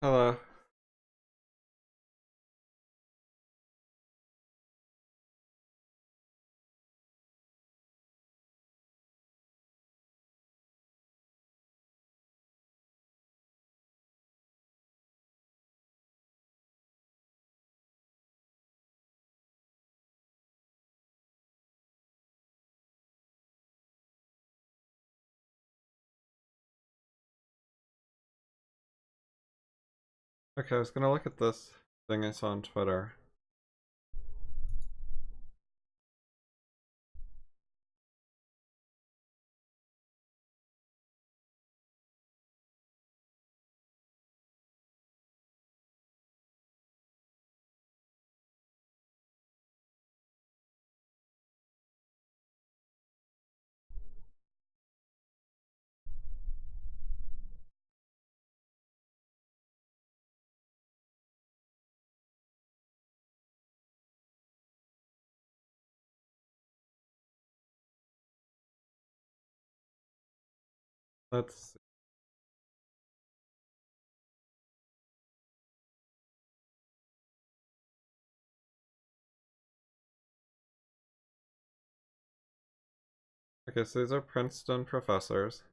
Hello. Okay, I was gonna look at this thing I saw on Twitter. Let's Okay, so these are Princeton professors.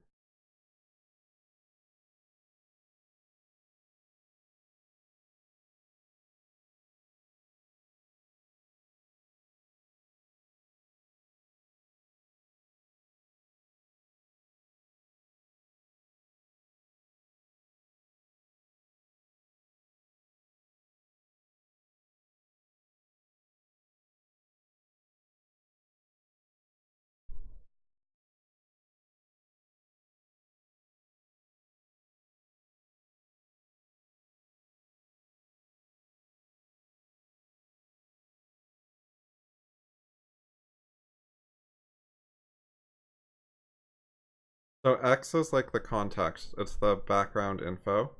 So X is like the context. It's the background info.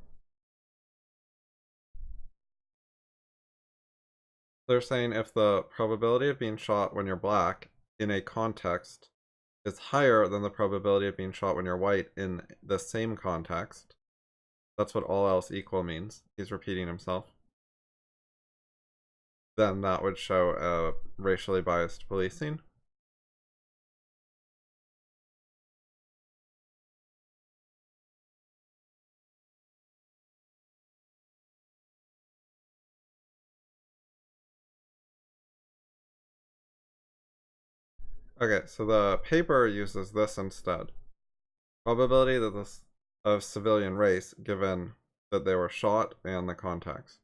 They're saying if the probability of being shot when you're black in a context is higher than the probability of being shot when you're white in the same context, that's what all else equal means. He's repeating himself. Then that would show a racially biased policing. Okay, so the paper uses this instead. Probability that this of civilian race given that they were shot and the context.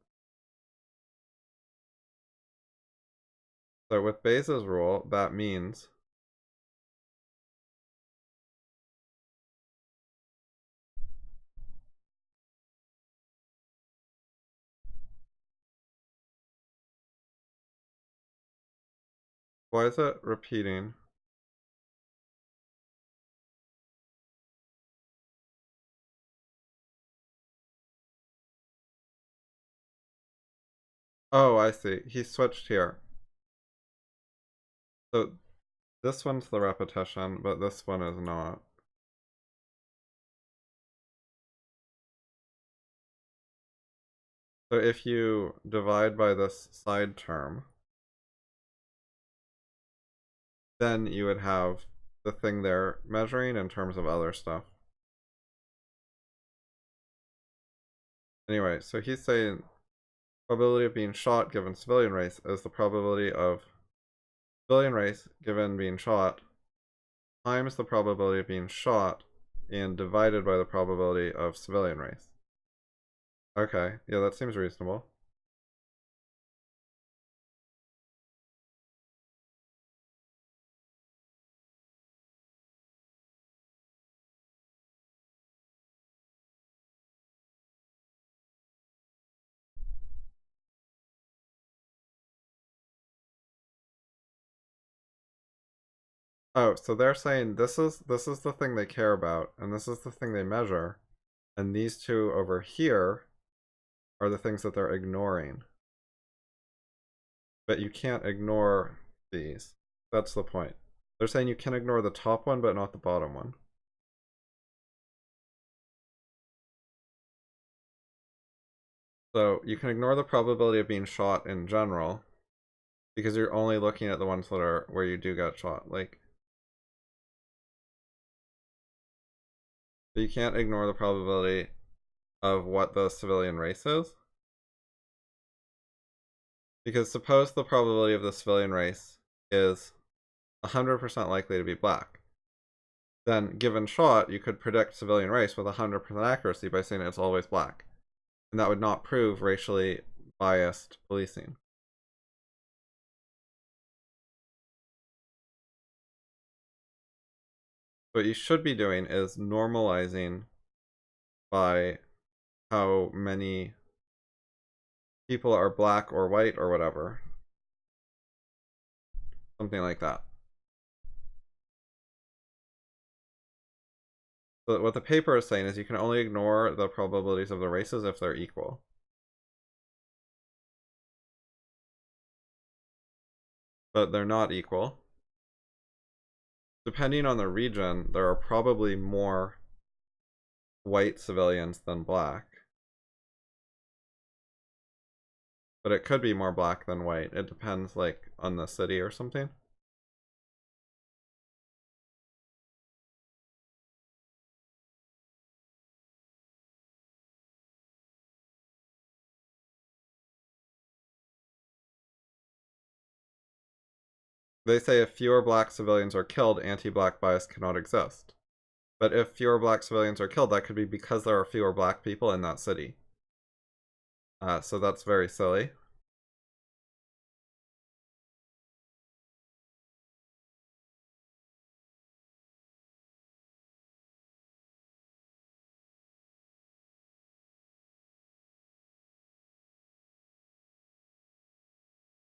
So with Bayes' rule, that means why is it repeating? Oh, I see. He switched here. So this one's the repetition, but this one is not. So if you divide by this side term, then you would have the thing they're measuring in terms of other stuff. Anyway, so he's saying probability of being shot given civilian race is the probability of civilian race given being shot times the probability of being shot and divided by the probability of civilian race. Okay, yeah, that seems reasonable. Oh, so they're saying this is the thing they care about, and this is the thing they measure, and these two over here are the things that they're ignoring. But you can't ignore these. That's the point. They're saying you can ignore the top one, but not the bottom one. So you can ignore the probability of being shot in general, because you're only looking at the ones that are where you do get shot. Like, you can't ignore the probability of what the civilian race is. Because suppose the probability of the civilian race is 100% likely to be black. Then, given shot, you could predict civilian race with 100% accuracy by saying it's always black. And that would not prove racially biased policing. What you should be doing is normalizing by how many people are black or white or whatever. Something like that. So what the paper is saying is you can only ignore the probabilities of the races if they're equal. But they're not equal. Depending on the region, there are probably more white civilians than black. But it could be more black than white. It depends, like, on the city or something. They say if fewer black civilians are killed, anti-black bias cannot exist. But if fewer black civilians are killed, that could be because there are fewer black people in that city. So that's very silly.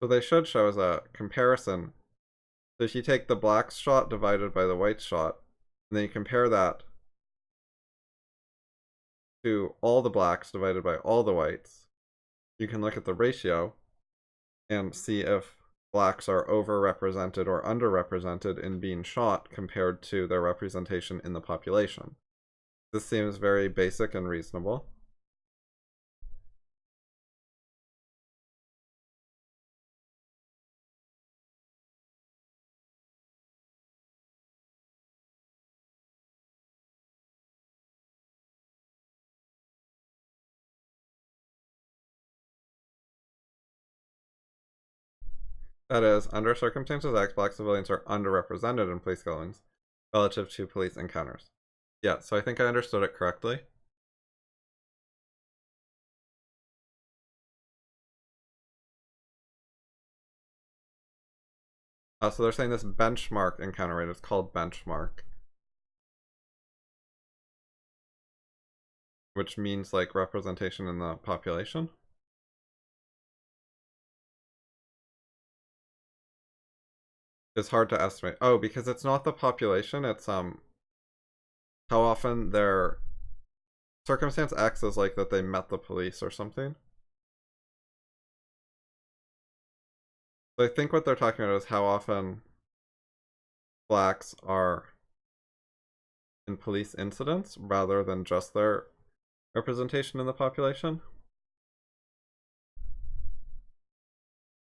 So they should show as a comparison. So if you take the black shot divided by the white shot, and then you compare that to all the blacks divided by all the whites, you can look at the ratio and see if blacks are overrepresented or underrepresented in being shot compared to their representation in the population. This seems very basic and reasonable. That is, under circumstances X, black civilians are underrepresented in police killings relative to police encounters. Yeah, so I think I understood it correctly. So they're saying this benchmark encounter rate is called benchmark, which means like representation in the population. It's hard to estimate. Oh, because it's not the population, it's how often their circumstance X is like that they met the police or something. So I think what they're talking about is how often blacks are in police incidents rather than just their representation in the population.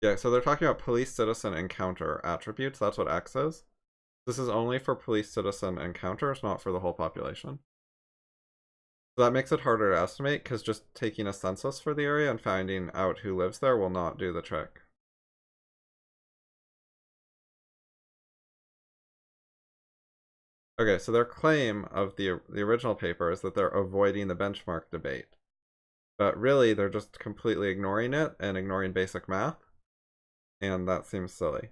Yeah, so they're talking about police citizen encounter attributes. That's what X is. This is only for police citizen encounters, not for the whole population. So that makes it harder to estimate because just taking a census for the area and finding out who lives there will not do the trick. Okay, so their claim of the original paper is that they're avoiding the benchmark debate. But really, they're just completely ignoring it and ignoring basic math. And that seems silly.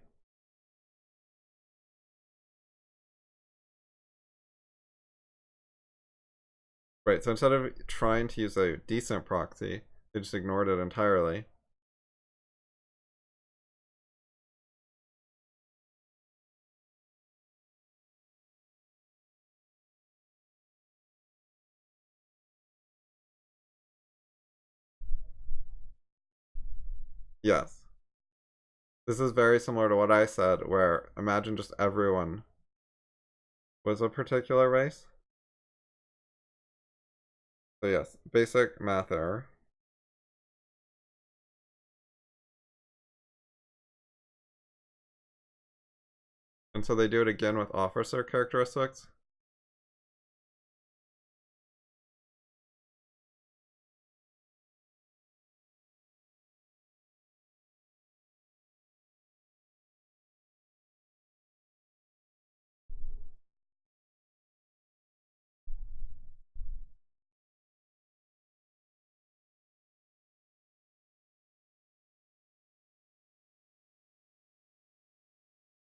Right, so instead of trying to use a decent proxy, they just ignored it entirely. Yes. This is very similar to what I said, where imagine just everyone was a particular race. So yes, basic math error. And so they do it again with officer characteristics.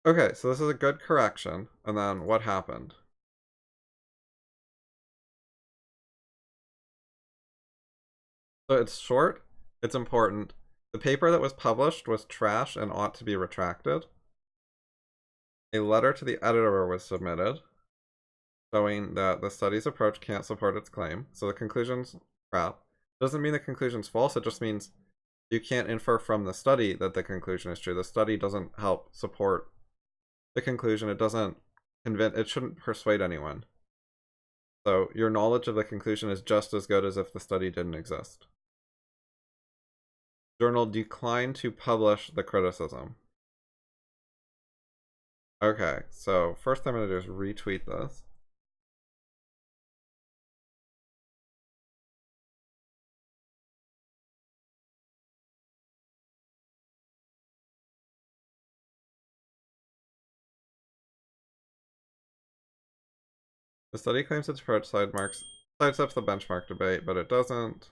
Okay, so this is a good correction. And then what happened? So it's short, it's important. The paper that was published was trash and ought to be retracted. A letter to the editor was submitted showing that the study's approach can't support its claim. So the conclusion's crap. Doesn't mean the conclusion's false, it just means you can't infer from the study that the conclusion is true. The study doesn't help support the conclusion. It doesn't convince, it shouldn't persuade anyone. So your knowledge of the conclusion is just as good as if the study didn't exist. Journal declined to publish the criticism. Okay, so first thing I'm going to do is retweet this. The study claims its approach sidesteps the benchmark debate, but it doesn't.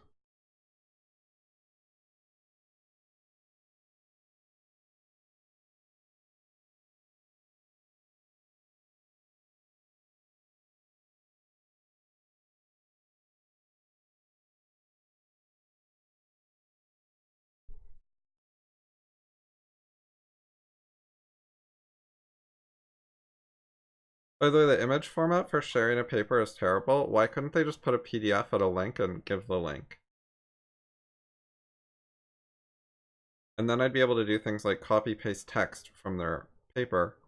By the way, the image format for sharing a paper is terrible. Why couldn't they just put a PDF at a link and give the link? And then I'd be able to do things like copy paste text from their paper.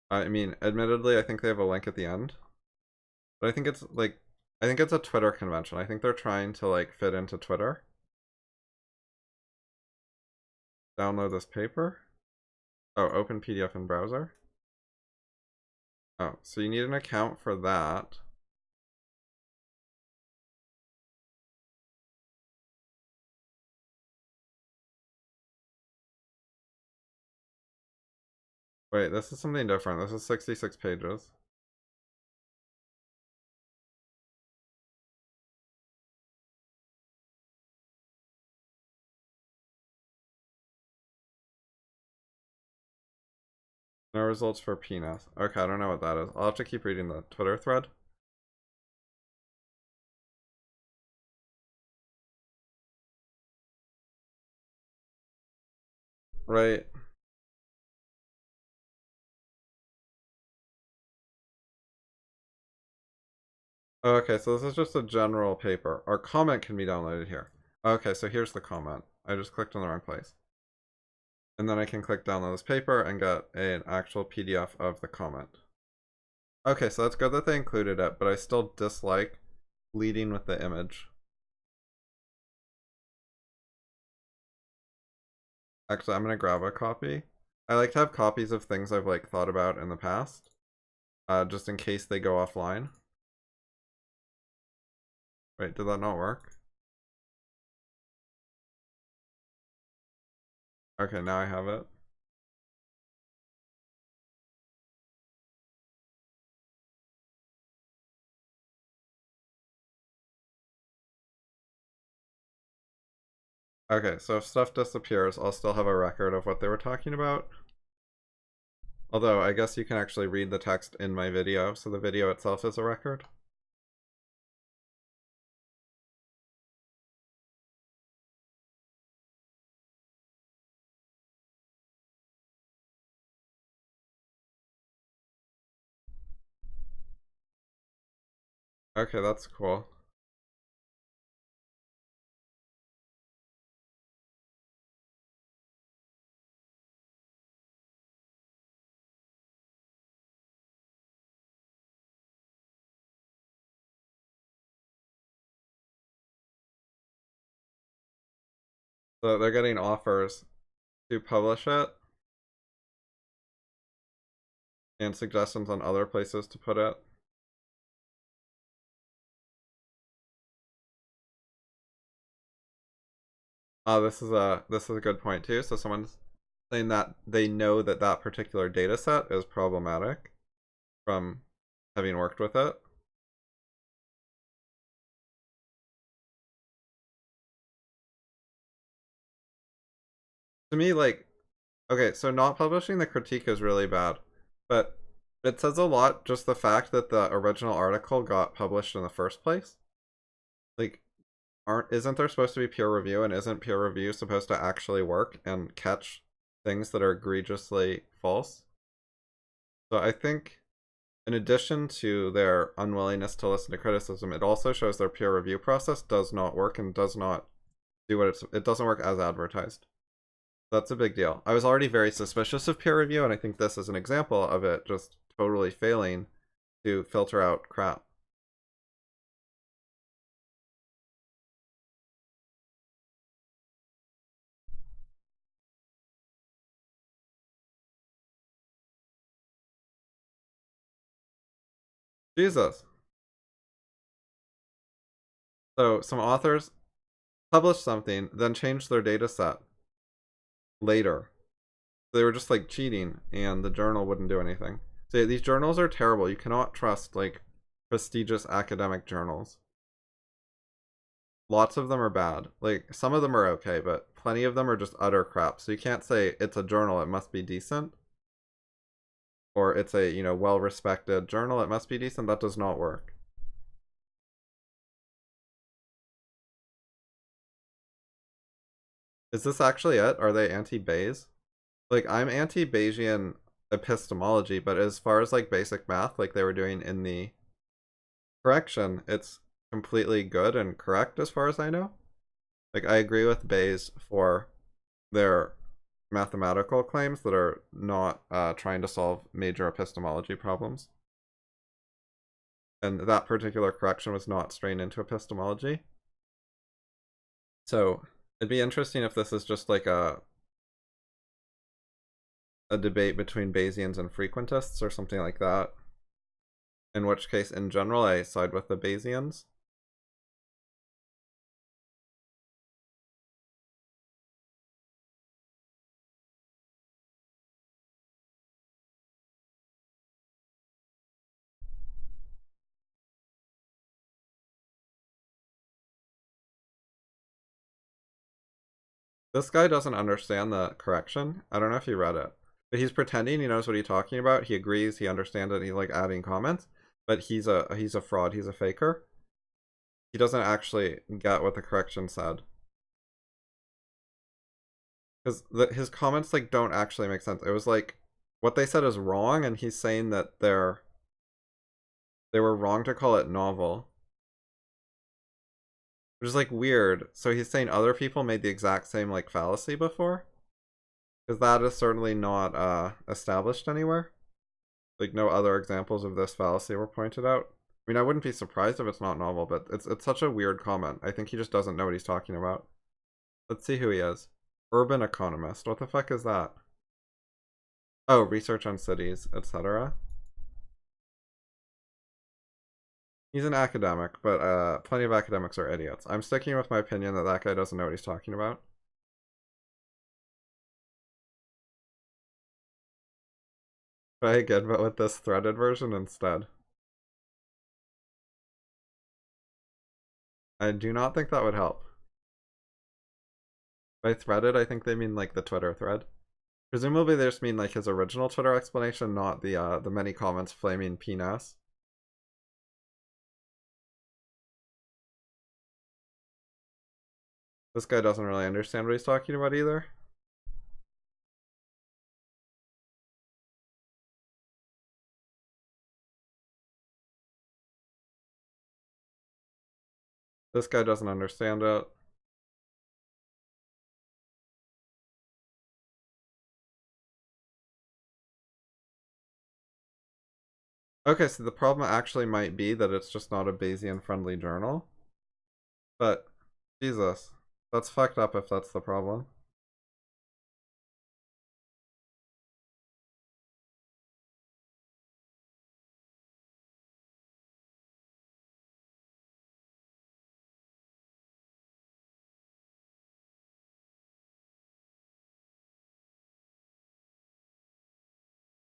I mean, admittedly, I think they have a link at the end. But I think it's like, I think it's a Twitter convention. I think they're trying to like fit into Twitter. Download this paper. Oh, open PDF in browser. Oh, so you need an account for that. Wait, this is something different. This is 66 pages. No results for penis. Okay, I don't know what that is. I'll have to keep reading the Twitter thread. Right. Okay, so this is just a general paper. Our comment can be downloaded here. Okay, so here's the comment. I just clicked on the wrong place. And then I can click download this paper and get an actual PDF of the comment. Okay, so that's good that they included it, but I still dislike leading with the image. Actually, I'm gonna grab a copy. I like to have copies of things I've like thought about in the past, just in case they go offline. Wait, did that not work? Okay, now I have it. Okay, so if stuff disappears, I'll still have a record of what they were talking about. Although, I guess you can actually read the text in my video, so the video itself is a record. Okay, that's cool. So they're getting offers to publish it. and suggestions on other places to put it. This is a good point too. So someone's saying that they know that that particular data set is problematic from having worked with it. To me, like, okay, so not publishing the critique is really bad, but it says a lot just the fact that the original article got published in the first place. Like, isn't there supposed to be peer review, and isn't peer review supposed to actually work and catch things that are egregiously false? So I think in addition to their unwillingness to listen to criticism, it also shows their peer review process does not work and does not do what it doesn't work as advertised. That's a big deal. I was already very suspicious of peer review, and I think this is an example of it just totally failing to filter out crap. Jesus. So some authors published something, then changed their data set later. They were just like cheating, and the journal wouldn't do anything. So yeah, these journals are terrible. You cannot trust like prestigious academic journals. Lots of them are bad. Like some of them are okay, but plenty of them are just utter crap. So you can't say it's a journal, it must be decent. Or it's a, well-respected journal, it must be decent. That does not work. Is this actually it? Are they anti-Bayes? Like, I'm anti-Bayesian epistemology, but as far as like basic math, like they were doing in the correction, it's completely good and correct as far as I know. Like, I agree with Bayes for their mathematical claims that are not trying to solve major epistemology problems. And that particular correction was not straying into epistemology. So it'd be interesting if this is just like a debate between Bayesians and frequentists or something like that. In which case, in general, I side with the Bayesians. This guy doesn't understand the correction. I don't know if you read it. But he's pretending he knows what he's talking about. He agrees, he understands it, he's like adding comments. But he's a fraud, he's a faker. He doesn't actually get what the correction said. Because his comments like don't actually make sense. It was like what they said is wrong, and he's saying that they were wrong to call it novel. Which is like weird. So he's saying other people made the exact same like fallacy before? Because that is certainly not established anywhere. Like no other examples of this fallacy were pointed out. I mean, I wouldn't be surprised if it's not novel, but it's such a weird comment. I think he just doesn't know what he's talking about. Let's see who he is. Urban economist. What the fuck is that? Oh, research on cities, etc. He's an academic, but plenty of academics are idiots. I'm sticking with my opinion that that guy doesn't know what he's talking about. Try again, but with this threaded version instead. I do not think that would help. By threaded, I think they mean like the Twitter thread. Presumably they just mean like his original Twitter explanation, not the many comments flaming penis. This guy doesn't really understand what he's talking about either. This guy doesn't understand it. Okay, so the problem actually might be that it's just not a Bayesian-friendly journal. But, Jesus, that's fucked up if that's the problem.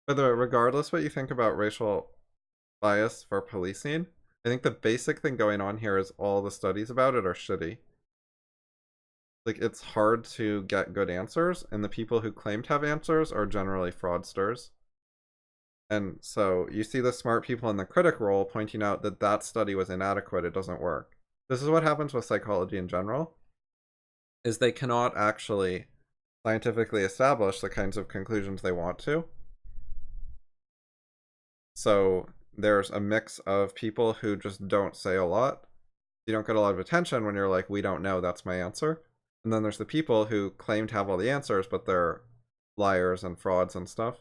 By the way, regardless what you think about racial bias for policing, I think the basic thing going on here is all the studies about it are shitty. Like, it's hard to get good answers, and the people who claim to have answers are generally fraudsters. And so you see the smart people in the critic role pointing out that that study was inadequate, it doesn't work. This is what happens with psychology in general, is they cannot actually scientifically establish the kinds of conclusions they want to. So there's a mix of people who just don't say a lot. You don't get a lot of attention when you're like, we don't know, that's my answer. And then there's the people who claim to have all the answers, but they're liars and frauds and stuff.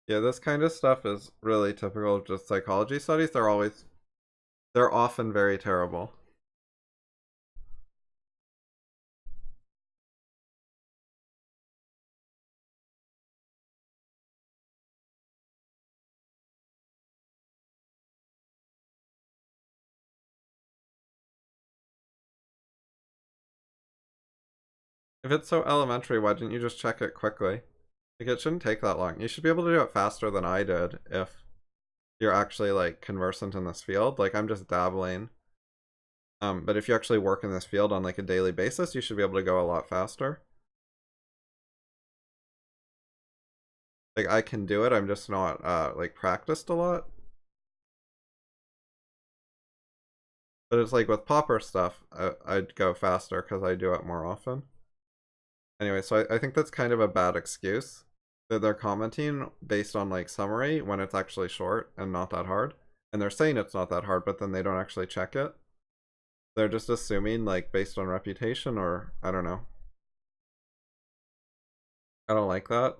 Yeah, this kind of stuff is really typical of just psychology studies. They're often very terrible. If it's so elementary, why didn't you just check it quickly? Like, it shouldn't take that long. You should be able to do it faster than I did if you're actually, like, conversant in this field. Like, I'm just dabbling. But if you actually work in this field on, like, a daily basis, you should be able to go a lot faster. Like, I can do it, I'm just not, like, practiced a lot. But it's like with popper stuff, I'd go faster because I do it more often. Anyway, so I think that's kind of a bad excuse that they're commenting based on like summary when it's actually short and not that hard. And they're saying it's not that hard, but then they don't actually check it. They're just assuming like based on reputation, or I don't know. I don't like that.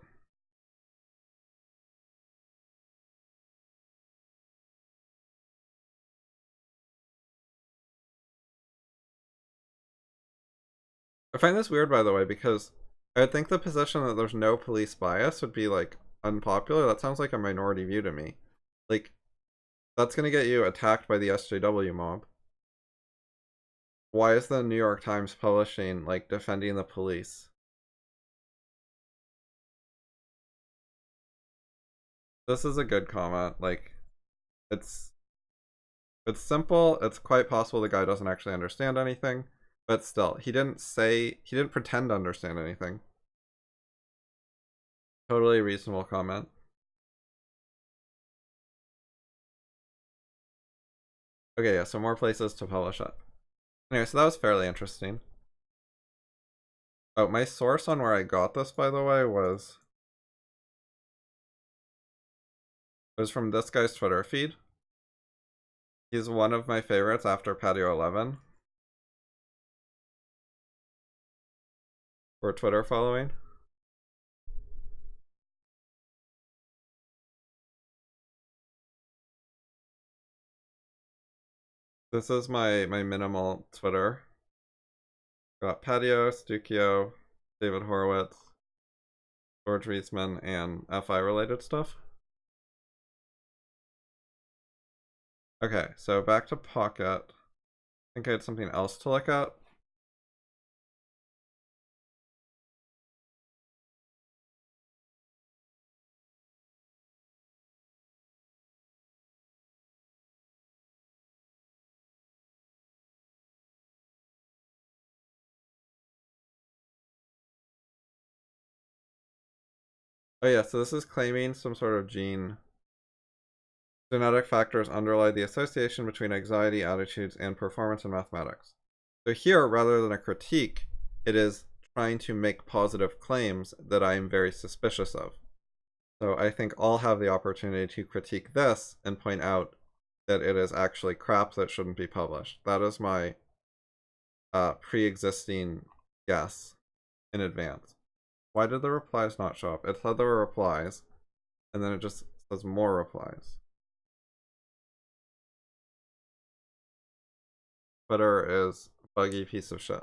I find this weird, by the way, because I would think the position that there's no police bias would be like unpopular. That sounds like a minority view to me. Like, that's gonna get you attacked by the SJW mob. Why is the New York Times publishing like defending the police? This is a good comment. Like, it's it's simple. It's quite possible the guy doesn't actually understand anything, but still, he didn't pretend to understand anything. Totally reasonable comment. Okay, yeah, so more places to publish it. Anyway, so that was fairly interesting. Oh, my source on where I got this, by the way, was from this guy's Twitter feed. He's one of my favorites after Patio 11 for Twitter following. This is my minimal Twitter. Got Patio, Stukio, David Horowitz, George Reisman, and FI related stuff. Okay, so back to Pocket. I think I had something else to look at. Oh yeah, so this is claiming some sort of genetic factors underlie the association between anxiety, attitudes, and performance in mathematics. So here, rather than a critique, it is trying to make positive claims that I am very suspicious of. So I think I'll have the opportunity to critique this and point out that it is actually crap that shouldn't be published. That is my pre-existing guess in advance. Why did the replies not show up? It said there were replies, and then it just says more replies. Twitter is a buggy piece of shit.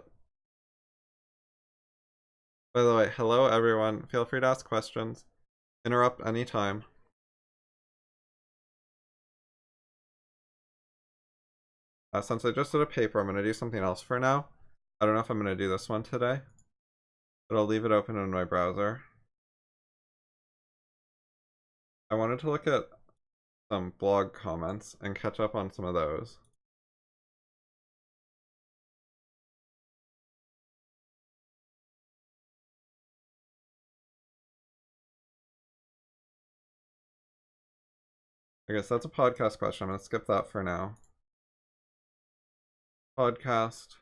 By the way, hello everyone. Feel free to ask questions. Interrupt anytime. Since I just did a paper, I'm going to do something else for now. I don't know if I'm going to do this one today, but I'll leave it open in my browser. I wanted to look at some blog comments and catch up on some of those. I guess that's a podcast question. I'm going to skip that for now. Podcast.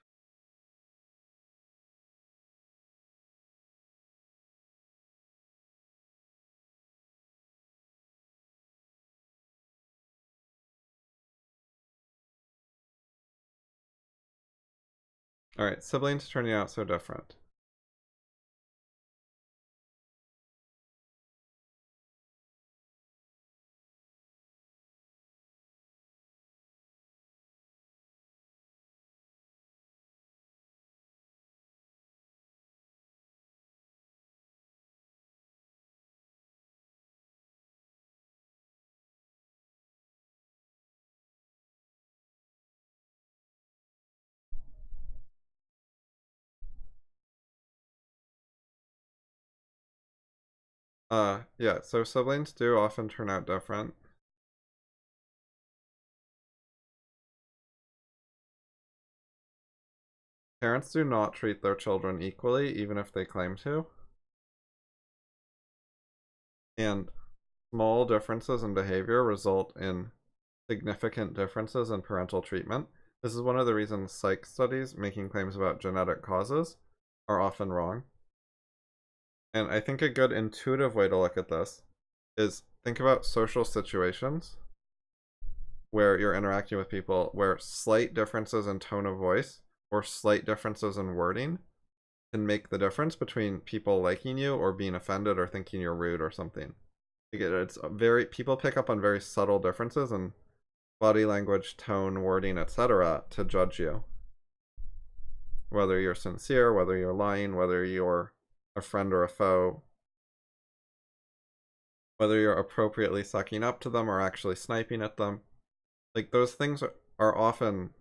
Alright, siblings turning out so different. Yeah, so siblings do often turn out different. Parents do not treat their children equally, even if they claim to. And small differences in behavior result in significant differences in parental treatment. This is one of the reasons psych studies making claims about genetic causes are often wrong. And I think a good intuitive way to look at this is think about social situations where you're interacting with people where slight differences in tone of voice or slight differences in wording can make the difference between people liking you or being offended or thinking you're rude or something. It's very, people pick up on very subtle differences in body language, tone, wording, etc. to judge you. Whether you're sincere, whether you're lying, whether you're a friend or a foe, whether you're appropriately sucking up to them or actually sniping at them. Like, those things are often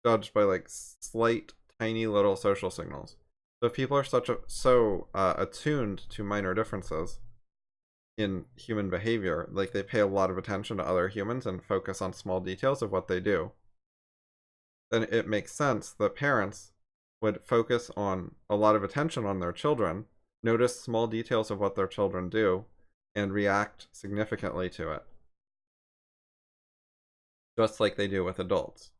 judged by like slight, tiny little social signals. So if people are so attuned to minor differences in human behavior, like they pay a lot of attention to other humans and focus on small details of what they do, then it makes sense that parents would focus on a lot of attention on their children, notice small details of what their children do, and react significantly to it. Just like they do with adults.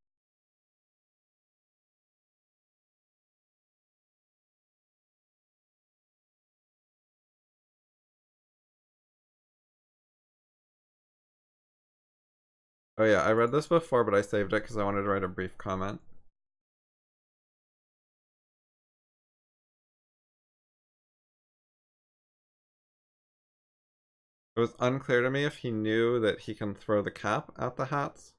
Oh yeah, I read this before, but I saved it because I wanted to write a brief comment. It was unclear to me if he knew that he can throw the cap at the hats.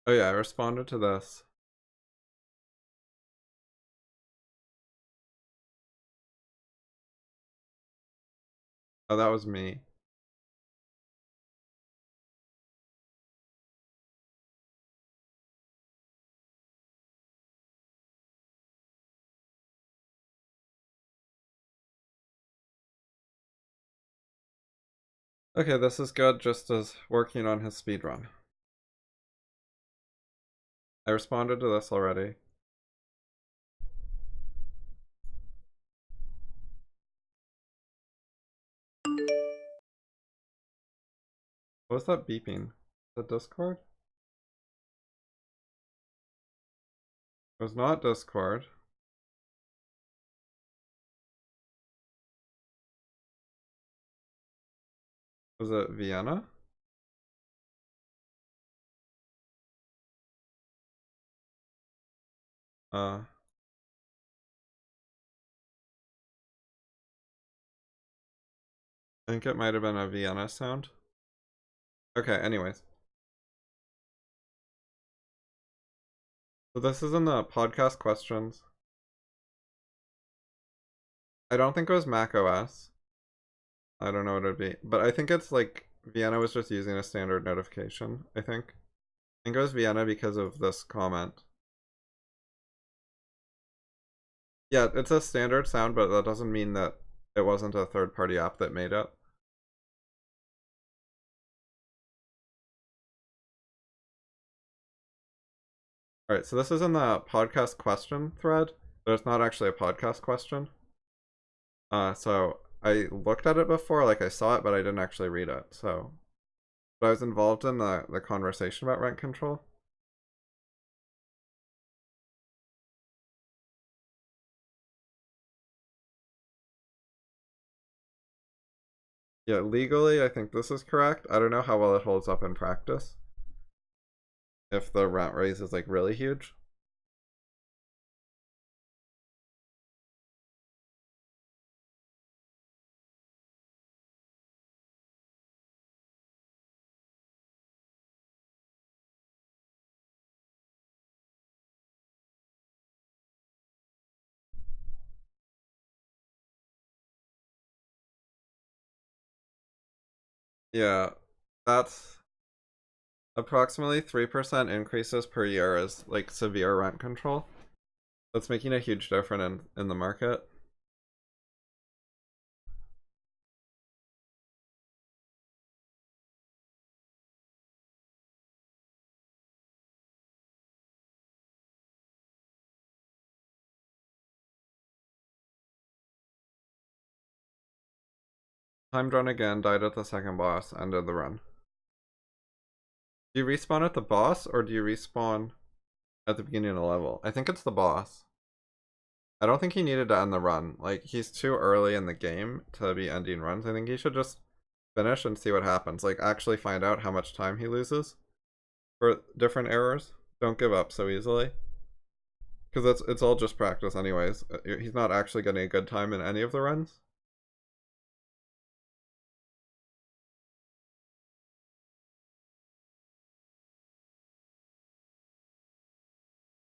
Oh yeah, I responded to this. Oh, that was me. Okay, this is good, just as working on his speedrun. I responded to this already. What was that beeping? The Discord? It was not Discord. Was it Vienna? I think it might have been a Vienna sound. Okay, anyways. So this is in the podcast questions. I don't think it was Mac OS. I don't know what it'd be. But I think it's like Vienna was just using a standard notification, I think. I think it was Vienna because of this comment. Yeah, it's a standard sound, but that doesn't mean that it wasn't a third-party app that made it. Alright, so this is in the podcast question thread, but it's not actually a podcast question. So I looked at it before, like I saw it, but I didn't actually read it, so. But I was involved in the conversation about rent control. Yeah, legally, I think this is correct. I don't know how well it holds up in practice. If the rent raise is like really huge. Yeah, that's approximately 3% increases per year is like severe rent control. That's making a huge difference in the market. Timed run again, died at the second boss, ended the run. Do you respawn at the boss or do you respawn at the beginning of the level? I think it's the boss. I don't think he needed to end the run. Like, he's too early in the game to be ending runs. I think he should just finish and see what happens. Like, actually find out how much time he loses for different errors. Don't give up so easily. Because it's all just practice anyways. He's not actually getting a good time in any of the runs.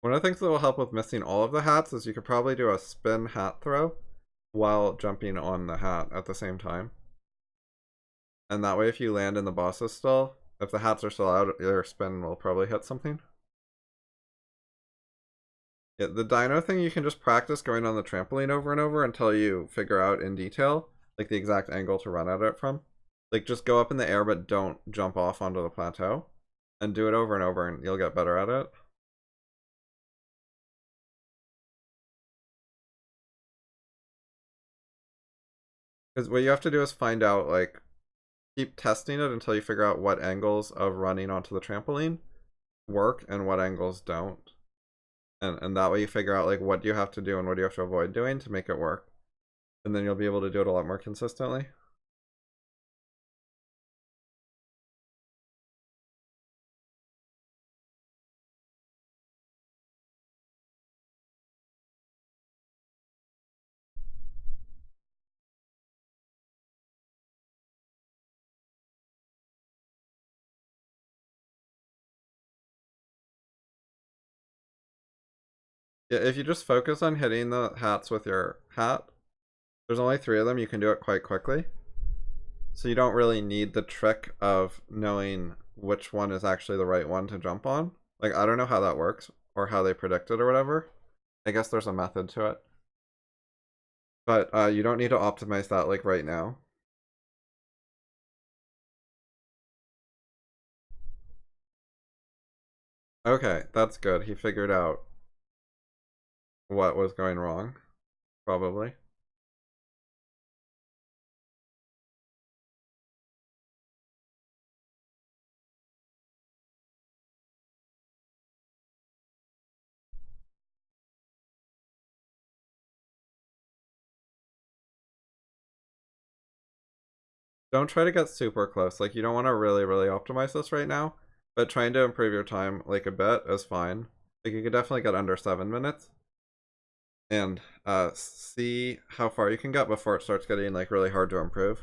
One of the things that will help with missing all of the hats is you could probably do a spin hat throw while jumping on the hat at the same time. And that way if you land in the bosses still, if the hats are still out, your spin will probably hit something. Yeah, the dino thing, you can just practice going on the trampoline over and over until you figure out in detail, like the exact angle to run at it from. Like, just go up in the air, but don't jump off onto the plateau. And do it over and over, and you'll get better at it. Because what you have to do is find out, like, keep testing it until you figure out what angles of running onto the trampoline work and what angles don't. And that way you figure out, like, what do you have to do and what do you have to avoid doing to make it work. And then you'll be able to do it a lot more consistently. Yeah, if you just focus on hitting the hats with your hat, there's only 3 of them, you can do it quite quickly. So you don't really need the trick of knowing which one is actually the right one to jump on. Like, I don't know how that works or how they predict it or whatever. I guess there's a method to it. But you don't need to optimize that like right now. Okay, that's good. He figured out what was going wrong, probably. don't try to get super close. Like, you don't want to really, really optimize this right now, but trying to improve your time, like, a bit is fine. Like, you could definitely get under 7 minutes. And, see how far you can get before it starts getting, like, really hard to improve.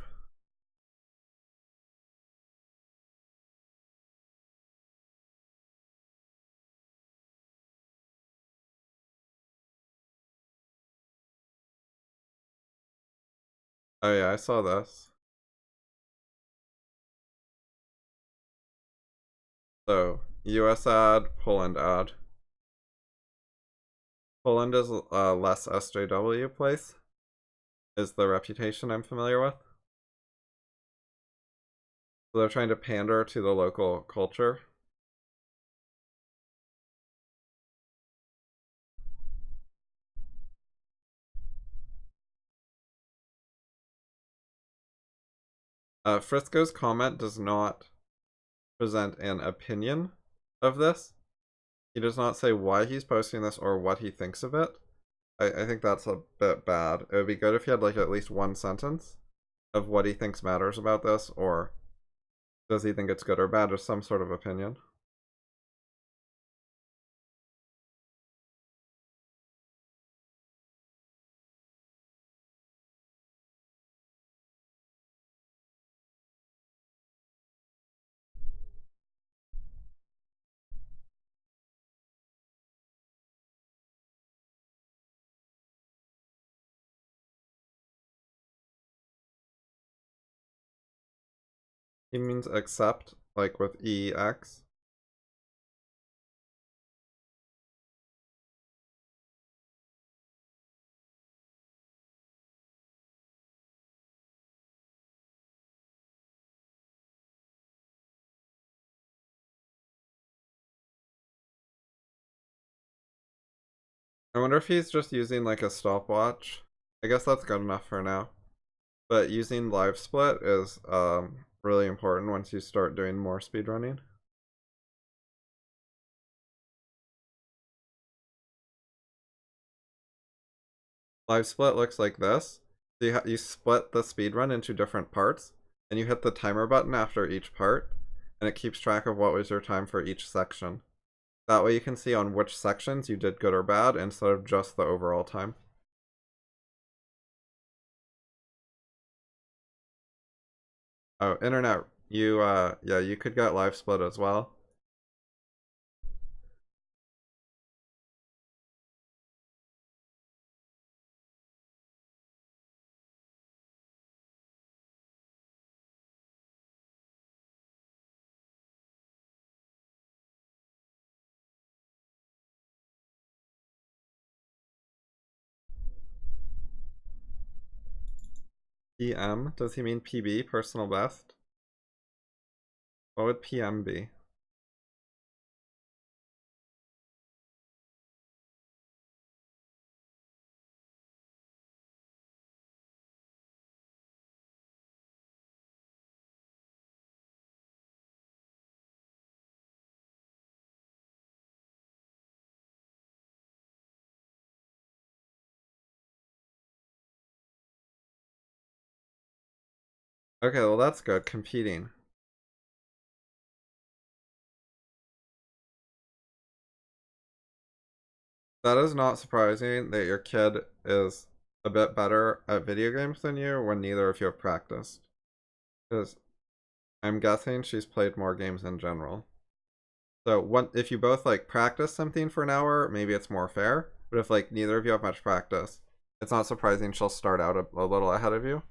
Oh yeah, I saw this. So, US ad, Poland ad. Poland is less SJW place, is the reputation I'm familiar with. So they're trying to pander to the local culture. Frisco's comment does not present an opinion of this. He does not say why he's posting this or what he thinks of it. I think that's a bit bad. It would be good if he had like at least one sentence of what he thinks matters about this, or does he think it's good or bad, or some sort of opinion. He means accept, like with EX. I wonder if he's just using like a stopwatch. I guess that's good enough for now. But using live split is really important once you start doing more speedrunning. Live split looks like this. So you split the speedrun into different parts, and you hit the timer button after each part, and it keeps track of what was your time for each section. That way you can see on which sections you did good or bad instead of just the overall time. Oh, internet, yeah, you could get live split as well. PM, does he mean PB, personal best? What would PM be? Okay, well that's good. Competing. That is not surprising that your kid is a bit better at video games than you when neither of you have practiced. Because I'm guessing she's played more games in general. So if you both like practice something for an hour, maybe it's more fair. But if like neither of you have much practice, it's not surprising she'll start out a little ahead of you.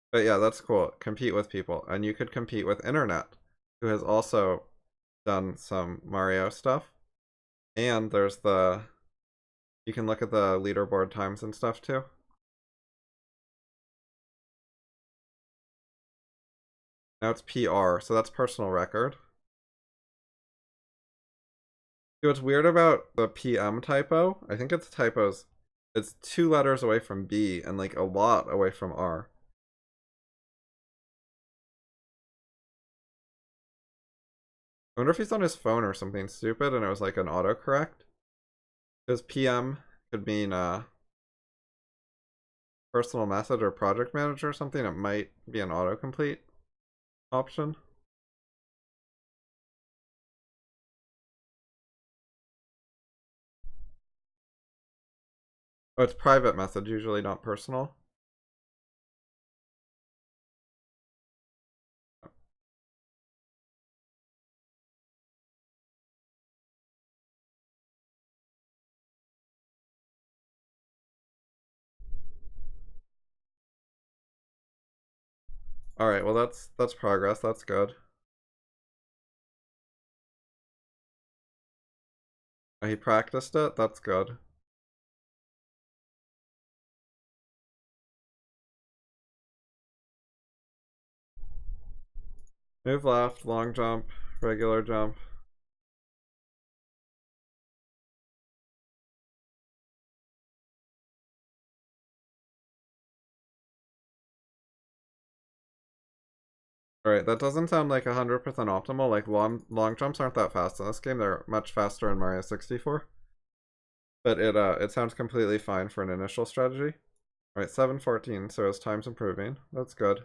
But yeah, that's cool. Compete with people. And you could compete with Internet, who has also done some Mario stuff. And there's you can look at the leaderboard times and stuff too. Now it's PR, so that's personal record. See, what's weird about the PM typo, I think it's typos, it's 2 letters away from B and like a lot away from R. I wonder if he's on his phone or something stupid and it was like an autocorrect. Because PM could mean personal message or project manager or something, it might be an autocomplete option. Oh, it's private message, usually not personal. All right, well that's progress. That's good. He practiced it. That's good. Move left, long jump, regular jump. Alright, that doesn't sound like 100% optimal. Like, long jumps aren't that fast in this game. They're much faster in Mario 64. But it sounds completely fine for an initial strategy. Alright, 7:14, so his time's improving. That's good.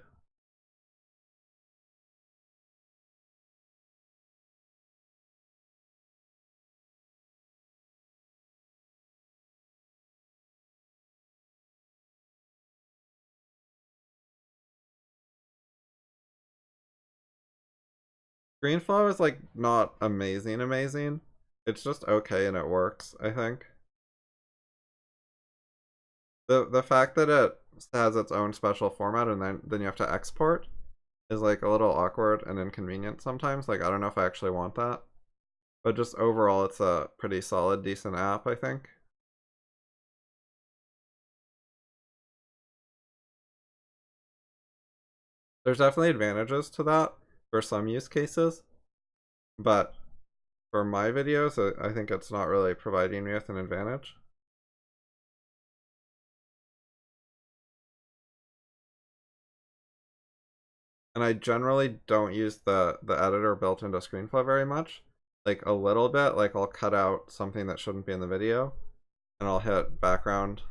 Green flow is like not amazing. It's just okay and it works, I think. The fact that it has its own special format and then you have to export is like a little awkward and inconvenient sometimes. Like, I don't know if I actually want that. But just overall, it's a pretty solid, decent app, I think. There's definitely advantages to that for some use cases, but for my videos, I think it's not really providing me with an advantage. And I generally don't use the editor built into ScreenFlow very much. Like a little bit, like I'll cut out something that shouldn't be in the video, and I'll hit background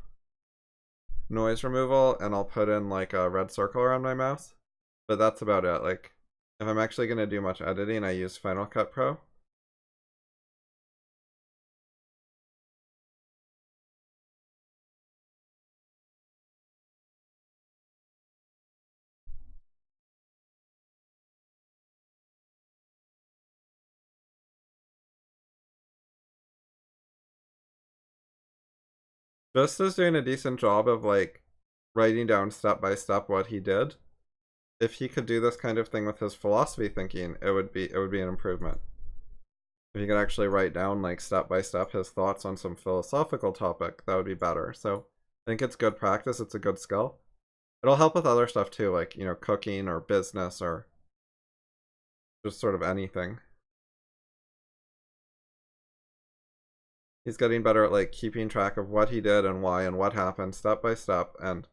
noise removal, and I'll put in like a red circle around my mouse. But that's about it. Like, if I'm actually going to do much editing, I use Final Cut Pro. Just is doing a decent job of like writing down step by step what he did. If he could do this kind of thing with his philosophy thinking, it would be an improvement. If he could actually write down like step by step his thoughts on some philosophical topic, that would be better. So I think it's good practice, it's a good skill. It'll help with other stuff too, like, you know, cooking or business or just sort of anything. He's getting better at like keeping track of what he did and why and what happened step by step. And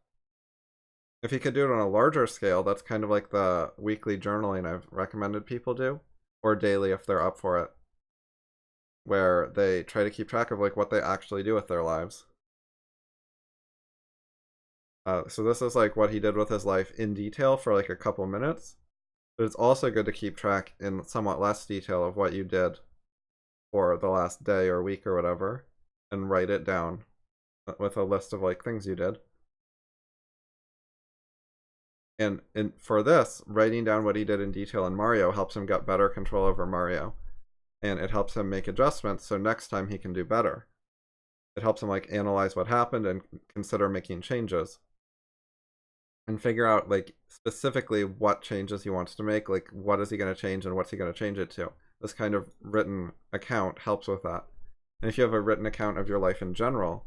if he could do it on a larger scale, that's kind of like the weekly journaling I've recommended people do, or daily if they're up for it, where they try to keep track of like what they actually do with their lives. So this is like what he did with his life in detail for like a couple minutes, but it's also good to keep track in somewhat less detail of what you did for the last day or week or whatever, and write it down with a list of like things you did. And for this, writing down what he did in detail in Mario helps him get better control over Mario. And it helps him make adjustments so next time he can do better. It helps him like analyze what happened and consider making changes. And figure out like specifically what changes he wants to make, like what is he going to change and what's he going to change it to. This kind of written account helps with that. And if you have a written account of your life in general,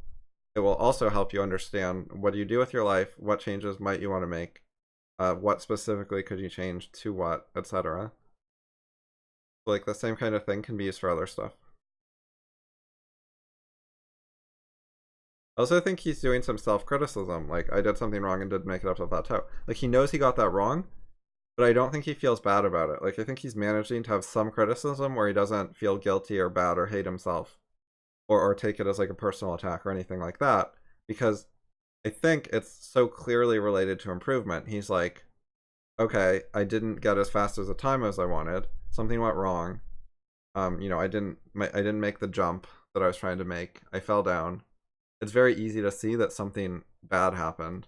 it will also help you understand what do you do with your life, what changes might you want to make, what specifically could you change to what, etc. Like the same kind of thing can be used for other stuff. I also think he's doing some self-criticism. Like, I did something wrong and didn't make it up to the plateau. Like, he knows he got that wrong, but I don't think he feels bad about it. Like, I think he's managing to have some criticism where he doesn't feel guilty or bad or hate himself, or take it as like a personal attack or anything like that, because I think it's so clearly related to improvement. He's like, okay, I didn't get as fast as the time as I wanted. Something went wrong. I didn't make the jump that I was trying to make. I fell down. It's very easy to see that something bad happened.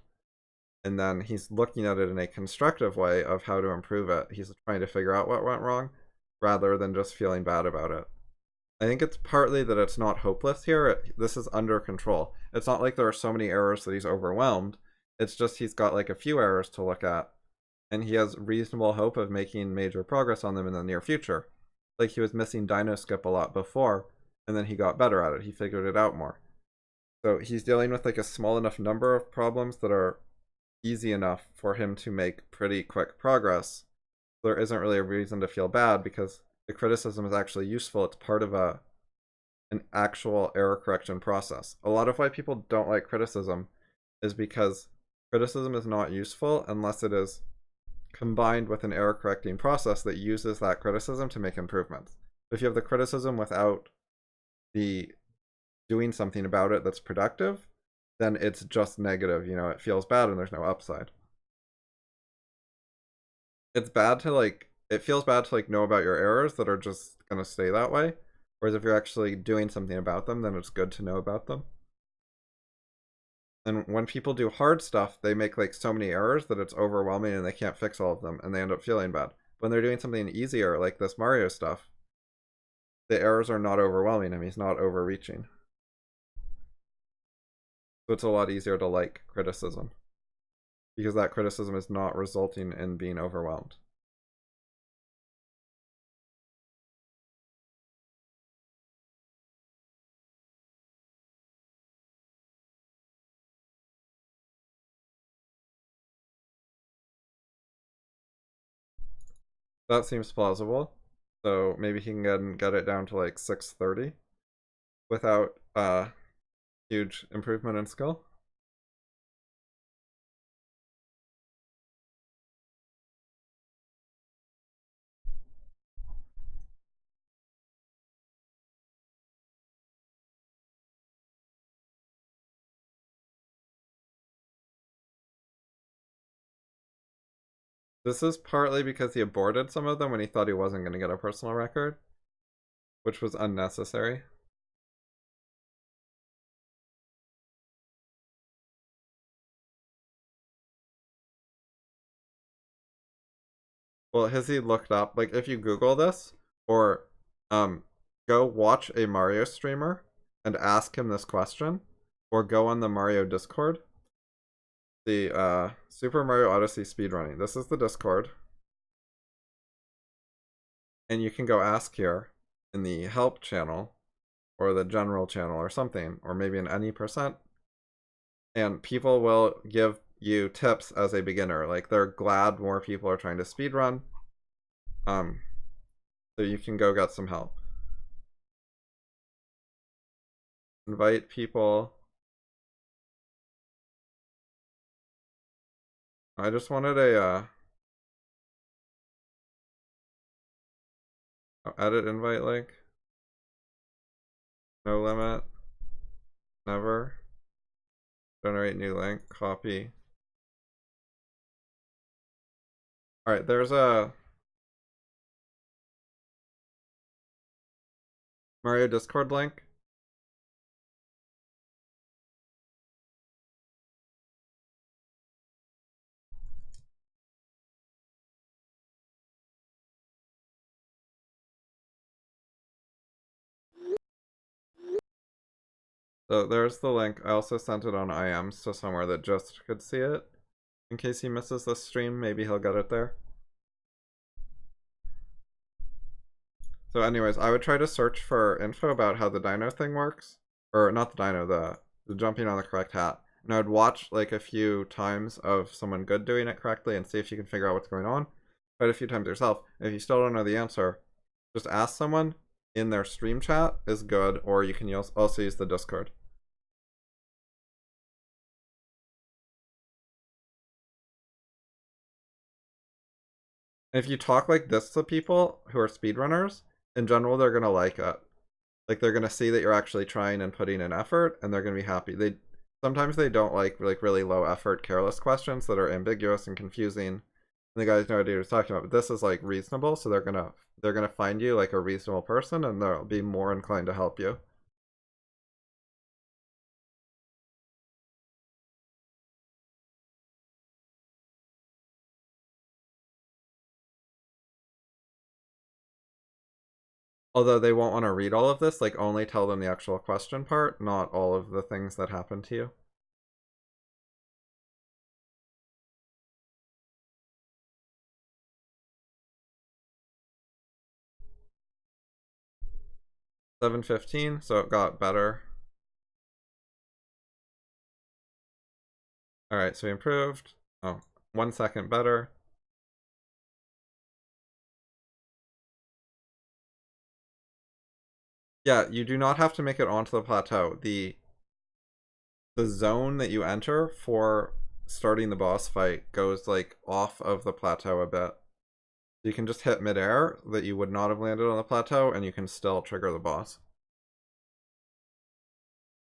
And then he's looking at it in a constructive way of how to improve it. He's trying to figure out what went wrong rather than just feeling bad about it. I think it's partly that it's not hopeless here. This is under control. It's not like there are so many errors that he's overwhelmed. It's just he's got like a few errors to look at, and he has reasonable hope of making major progress on them in the near future. Like he was missing dino skip a lot before, and then he got better at it. He figured it out more. So he's dealing with like a small enough number of problems that are easy enough for him to make pretty quick progress. There isn't really a reason to feel bad because the criticism is actually useful. It's part of an actual error correction process. A lot of why people don't like criticism is because criticism is not useful unless it is combined with an error correcting process that uses that criticism to make improvements. If you have the criticism without the doing something about it that's productive, then it's just negative. It feels bad and there's no upside. It feels bad to know about your errors that are just gonna stay that way. Whereas if you're actually doing something about them, then it's good to know about them. And when people do hard stuff, they make so many errors that it's overwhelming and they can't fix all of them and they end up feeling bad. When they're doing something easier, like this Mario stuff, the errors are not overwhelming him. He's not overreaching. So it's a lot easier to like criticism because that criticism is not resulting in being overwhelmed. That seems plausible. So maybe he can get it down to 630 without huge improvement in skill. This is partly because he aborted some of them when he thought he wasn't going to get a personal record, which was unnecessary. Well, has he looked up, if you Google this, or go watch a Mario streamer and ask him this question, or go on the Mario Discord, the Super Mario Odyssey speedrunning. This is the Discord. And you can go ask here in the help channel, or the general channel, or something, or maybe in any percent. And people will give you tips as a beginner. They're glad more people are trying to speedrun. So you can go get some help. Invite people. I just wanted a edit invite link. No limit. Never. Generate new link. Copy. Alright, there's a Mario Discord link. So there's the link. I also sent it on IMs to somewhere that just could see it. In case he misses this stream, maybe he'll get it there. So anyways, I would try to search for info about how the dino thing works. Or not the dino, the jumping on the correct hat. And I would watch a few times of someone good doing it correctly and see if you can figure out what's going on. Try it a few times yourself. And if you still don't know the answer, just ask someone in their stream chat is good, or you can also use the Discord. And if you talk like this to people who are speedrunners, in general, they're going to like it. They're going to see that you're actually trying and putting in effort, and they're going to be happy. sometimes they don't like really low effort, careless questions that are ambiguous and confusing. And the guys no idea what he's talking about. But this is like reasonable, so they're gonna find you like a reasonable person, and they'll be more inclined to help you. Although they won't want to read all of this, like only tell them the actual question part, not all of the things that happen to you. $7.15, so it got better. Alright, so we improved. Oh, 1 second better. Yeah, you do not have to make it onto the plateau. The zone that you enter for starting the boss fight goes like off of the plateau a bit. You can just hit midair that you would not have landed on the plateau, and you can still trigger the boss.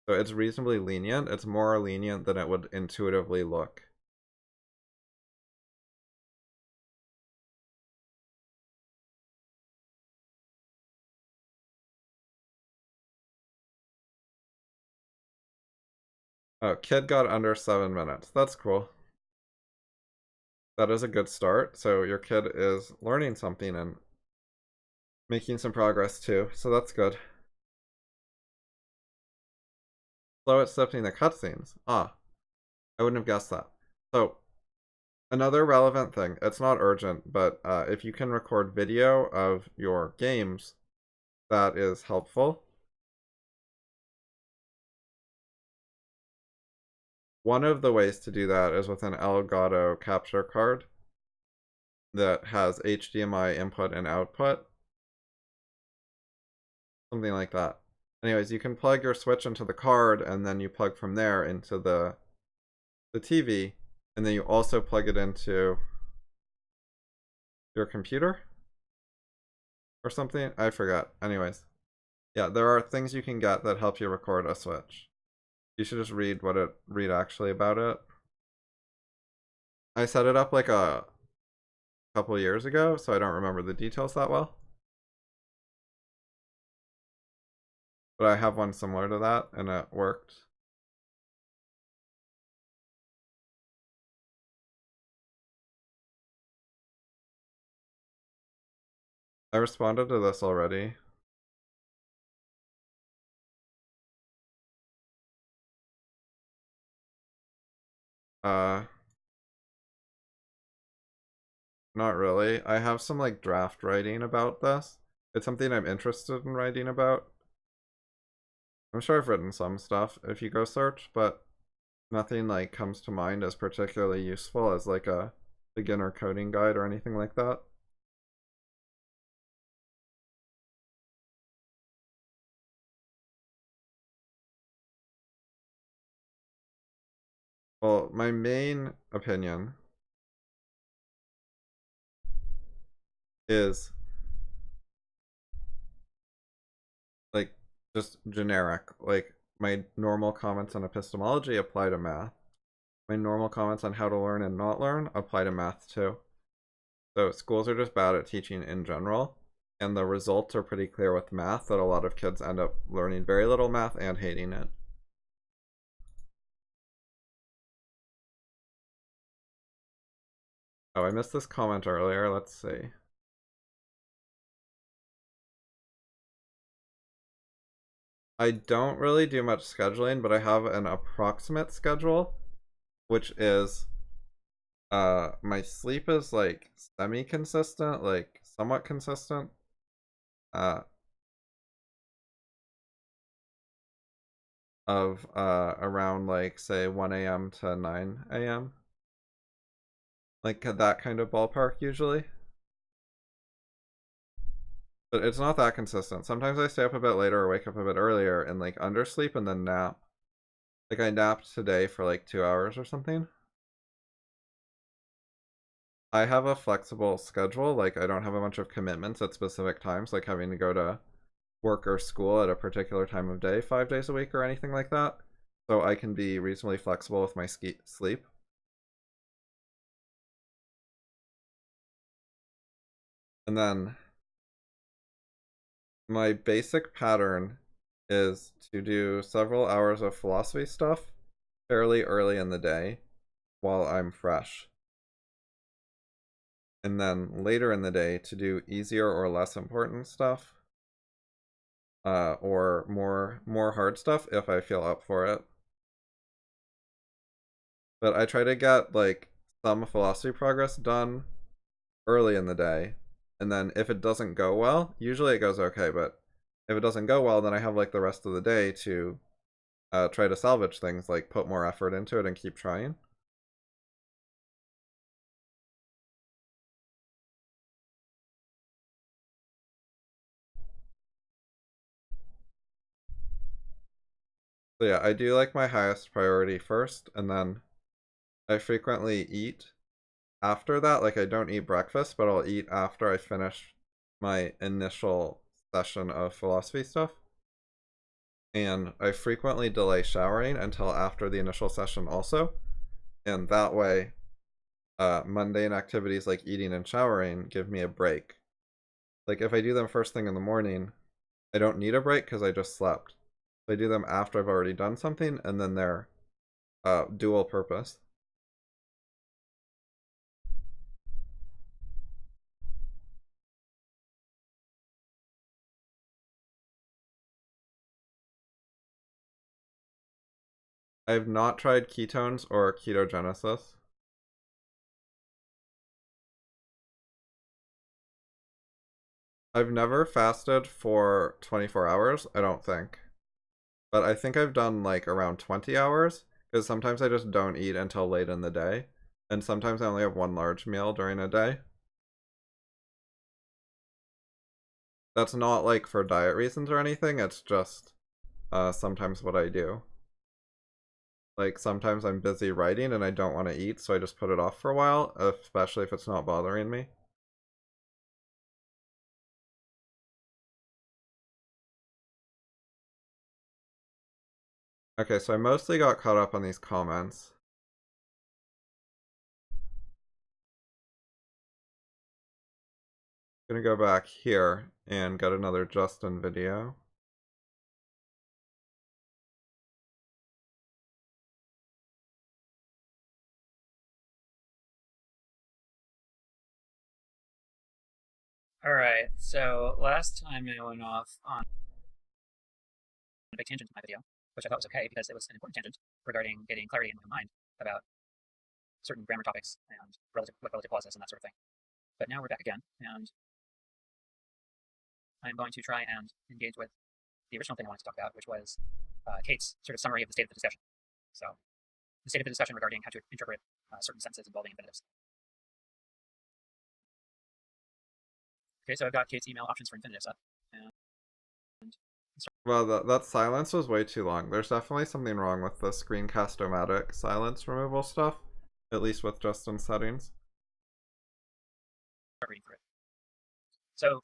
So it's reasonably lenient. It's more lenient than it would intuitively look. Oh, kid got under 7 minutes. That's cool. That is a good start. So your kid is learning something and making some progress too. So that's good. Slow at accepting the cutscenes. Ah, I wouldn't have guessed that. So another relevant thing, it's not urgent, but if you can record video of your games, that is helpful. One of the ways to do that is with an Elgato capture card that has HDMI input and output. Something like that. Anyways, you can plug your Switch into the card, and then you plug from there into the TV, and then you also plug it into your computer or something. I forgot. Anyways, yeah, there are things you can get that help you record a Switch. You should just read actually about it. I set it up like a couple years ago, so I don't remember the details that well. But I have one similar to that, and it worked. I responded to this already. Not really. I have some like draft writing about this. It's something I'm interested in writing about. I'm sure I've written some stuff if you go search, but nothing like comes to mind as particularly useful as like a beginner coding guide or anything like that. Well, my main opinion is like just generic. Like my normal comments on epistemology apply to math. My normal comments on how to learn and not learn apply to math too. So schools are just bad at teaching in general, and the results are pretty clear with math that a lot of kids end up learning very little math and hating it. Oh, I missed this comment earlier. Let's see. I don't really do much scheduling, but I have an approximate schedule, which is my sleep is like semi-consistent, like somewhat consistent. Of around like say 1 a.m. to 9 a.m. Like that kind of ballpark usually. But it's not that consistent. Sometimes I stay up a bit later or wake up a bit earlier and like undersleep and then nap. Like I napped today for like 2 hours or something. I have a flexible schedule. Like I don't have a bunch of commitments at specific times, like having to go to work or school at a particular time of day 5 days a week or anything like that. so I can be reasonably flexible with my sleep. And then my basic pattern is to do several hours of philosophy stuff fairly early in the day while I'm fresh. And then later in the day to do easier or less important stuff. Or more hard stuff if I feel up for it. But I try to get like some philosophy progress done early in the day, and then if it doesn't go well, usually it goes okay, but if it doesn't go well, then I have like the rest of the day to try to salvage things, like put more effort into it and keep trying. So yeah, I do like my highest priority first, and then I frequently eat after that. Like I don't eat breakfast, but I'll eat after I finish my initial session of philosophy stuff. And I frequently delay showering until after the initial session also. And that way, mundane activities like eating and showering give me a break. Like if I do them first thing in the morning, I don't need a break because I just slept. So I do them after I've already done something, and then they're dual purpose. I have not tried ketones or ketogenesis. I've never fasted for 24 hours, I don't think. But I think I've done like around 20 hours, because sometimes I just don't eat until late in the day. And sometimes I only have one large meal during a day. That's not like for diet reasons or anything, it's just sometimes what I do. Like sometimes I'm busy writing and I don't want to eat, so I just put it off for a while, especially if it's not bothering me. Okay, so I mostly got caught up on these comments. I'm gonna go back here and get another Justin video. Alright, so last time I went off on a big tangent in my video, which I thought was okay because it was an important tangent regarding getting clarity in my mind about certain grammar topics and relative clauses and that sort of thing. But now we're back again, and I'm going to try and engage with the original thing I wanted to talk about, which was Kate's sort of summary of the state of the discussion. So, the state of the discussion regarding how to interpret certain sentences involving infinitives. Okay, so I've got Kate's email options for infinitives up. And Well, that silence was way too long. There's definitely something wrong with the screencast-o-matic silence removal stuff, at least with Justin's settings. start reading through it. So,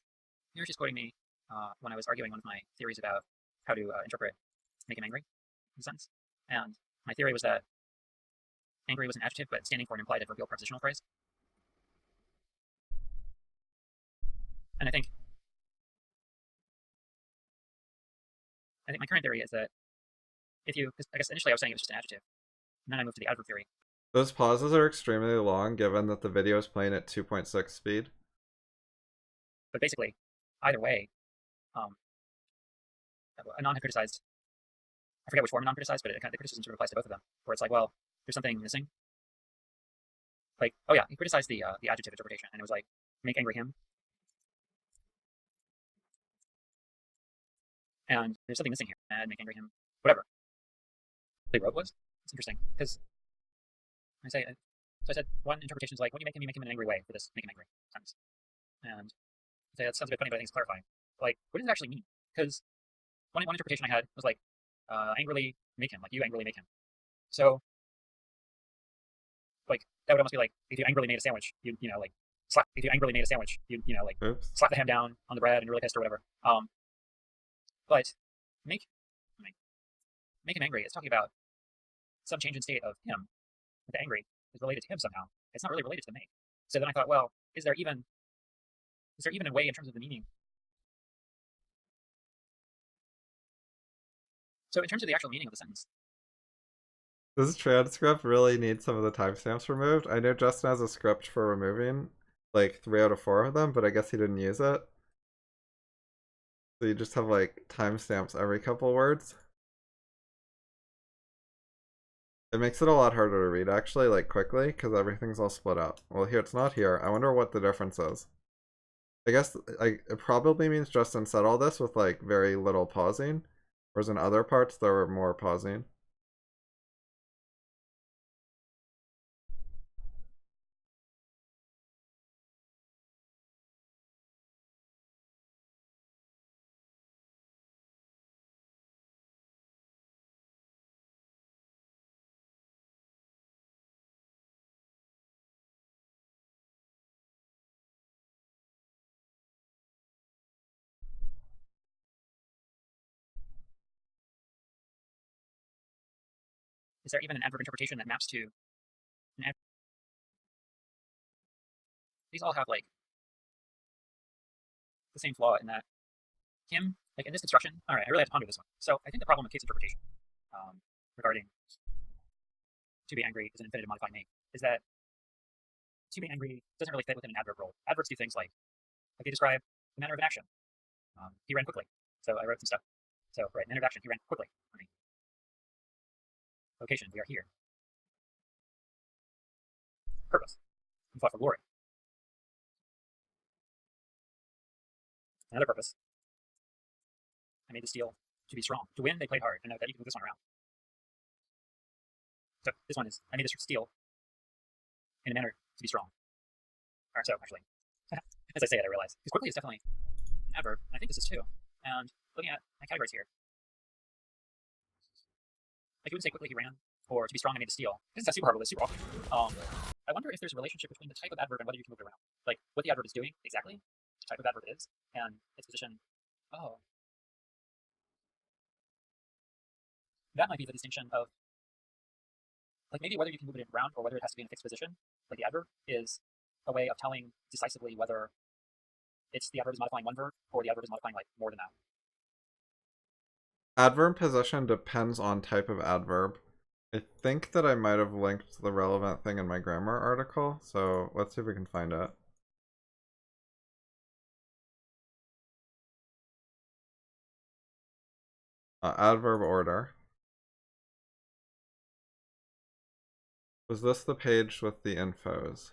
here she's quoting me when I was arguing one of my theories about how to interpret make him angry in a sentence. And my theory was that angry was an adjective, but standing for an implied adverbial prepositional phrase. And I think my current theory is that if you, because I guess initially I was saying it was just an adjective, and then I moved to the adverb theory. Those pauses are extremely long given that the video is playing at 2.6 speed. But basically, either way, Anon had criticized, I forget which form Anon criticized, but the criticism sort of applies to both of them, where it's like, well, there's something missing. Like, oh yeah, he criticized the adjective interpretation, and it was like, make angry him. And there's something missing here, and make angry him, whatever. What he wrote was, it's interesting, because so I said, one interpretation is like, when you make him in an angry way for this make him angry sentence. And I say, that sounds a bit funny, but I think it's clarifying. Like, what does it actually mean? Because one interpretation I had was like, angrily make him, like you angrily make him. So, like, that would almost be like, if you angrily made a sandwich, you know, like, slap, if you angrily made a sandwich, you know, like, Oops. slap the ham down on the bread and you're really pissed or whatever. But make him angry. It's talking about some change in state of him, the angry, is related to him somehow. It's not really related to the make. So then I thought, well, is there even a way in terms of the meaning? So in terms of the actual meaning of the sentence, This transcript really needs some of the timestamps removed. I know Justin has a script for removing like 3 out of 4 of them, but I guess he didn't use it. So you just have like timestamps every couple words. It makes it a lot harder to read actually, like quickly, because everything's all split up. Well, here it's not here. I wonder what the difference is. I guess it probably means Justin said all this with like very little pausing, whereas in other parts there were more pausing. is there even an adverb interpretation that maps to an adverb? These all have like the same flaw in that him, like in this construction. All right, I really have to ponder this one. So I think the problem with Kate's interpretation regarding to be angry is an infinitive modifying make is that to be angry doesn't really fit within an adverb role. Adverbs do things like they describe the manner of an action. He ran quickly. So I wrote some stuff. So right, manner of action, he ran quickly. Location, we are here. Purpose, we fought for glory. Another purpose, I made the steel to be strong. To win, they played hard. And note that you can move this one around. So this one is, I made this steel in a manner to be strong. All right, so actually, as I say it, I realize, because quickly is definitely an adverb, and I think this is too. And looking at my categories here, like you would say quickly he ran, or to be strong I made the steel. This is not super hard, but it's super awkward. I wonder if there's a relationship between the type of adverb and whether you can move it around. Like what the adverb is doing exactly, the type of adverb it is, and its position. Oh. That might be the distinction of, like maybe whether you can move it around or whether it has to be in a fixed position, like the adverb, is a way of telling decisively whether it's the adverb is modifying one verb or the adverb is modifying like more than that. Adverb position depends on type of adverb. I think that I might have linked the relevant thing in my grammar article, so let's see if we can find it. Adverb order. Was this the page with the infos?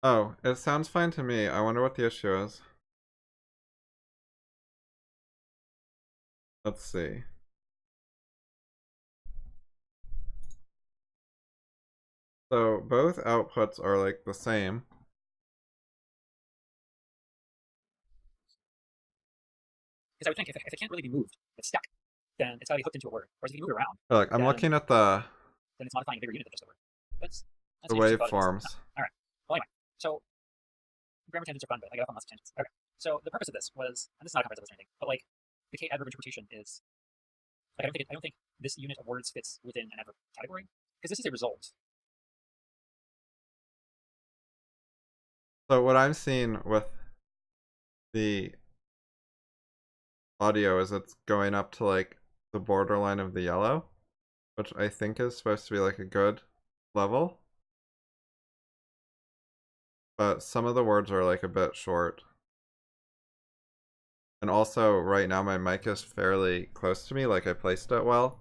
Oh, it sounds fine to me. I wonder what the issue is. Let's see. So both outputs are like the same. Because I would think if it can't really be moved, it's stuck, then it's got to be hooked into a word. Whereas if you move it around, Look, I'm looking at the then it's modifying a bigger unit than just a word. That's waveforms. All right. Well, anyway, so grammar tangents are fun, but I get off on lots of tangents. Okay. So the purpose of this was, and this is not a comprehensive list or anything, but like the K adverb interpretation is like I don't think this unit of words fits within an adverb category because this is a result. So what I'm seeing with the audio is it's going up to like the borderline of the yellow, which I think is supposed to be like a good level. But some of the words are like a bit short. And also right now my mic is fairly close to me, like I placed it well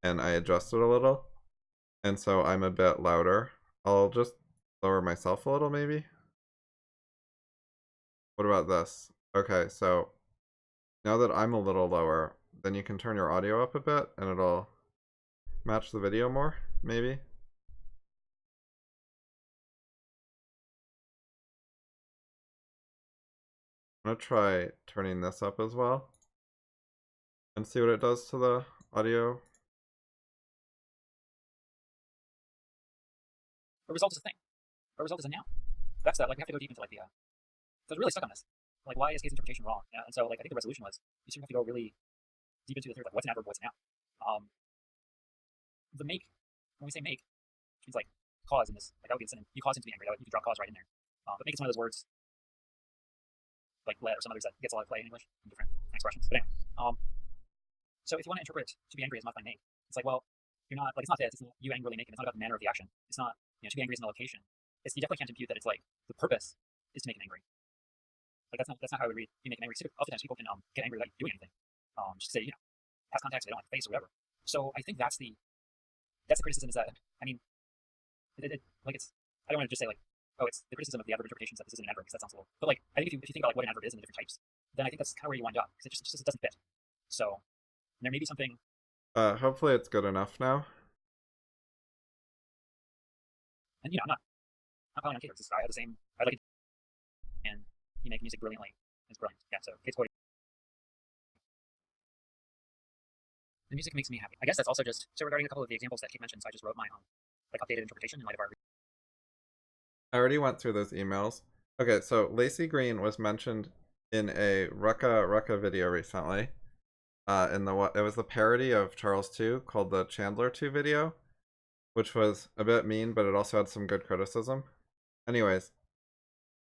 and I adjusted a little. And so I'm a bit louder. I'll just lower myself a little maybe. What about this? Okay, so now that I'm a little lower, then you can turn your audio up a bit and it'll match the video more, maybe. I'm gonna try turning this up as well and see what it does to the audio. A result is a thing. A result is a noun. That's that. Like, we have to go deep into like the. So I'm really stuck on this. Like, why is Kate's interpretation wrong? Yeah, and so like I think the resolution was you sort of have to go really deep into the theory, like what's an adverb, what's a noun. The make, when we say make, which means like cause in this, like that would be a synonym. You cause him to be angry. You could drop cause right in there. But make is one of those words, like let or some others that gets a lot of play in English in different expressions. But anyway, so if you want to interpret to be angry as modifying make, it's like, well, you're not like it's not this. It's not you angrily making. It's not about the manner of the action. It's not to be angry is a location. You definitely can't impute that it's like the purpose is to make him angry. Like that's not how I would read you make him angry. Oftentimes people can get angry without doing anything. Just say past context they don't like the face or whatever. So I think that's the criticism is that I mean like it's I don't want to just say like it's the criticism of the adverb interpretations that this isn't an adverb because that sounds a little but like I think if you think about like what an adverb is and the different types, then I think that's kind of where you wind up because it just doesn't fit. So there may be something. Hopefully it's good enough now. And I'm not calling on Kate. I have the same. I like it, and you make music brilliantly. It's brilliant. Yeah. So Kate's quoting. The music makes me happy. I guess that's also just so regarding a couple of the examples that Kate mentioned. So I just wrote my like updated interpretation in light of our. I already went through those emails. Okay, so Laci Green was mentioned in a Rucka video recently. It was the parody of Charles 2 called the Chandler 2 video, which was a bit mean, but it also had some good criticism. Anyways,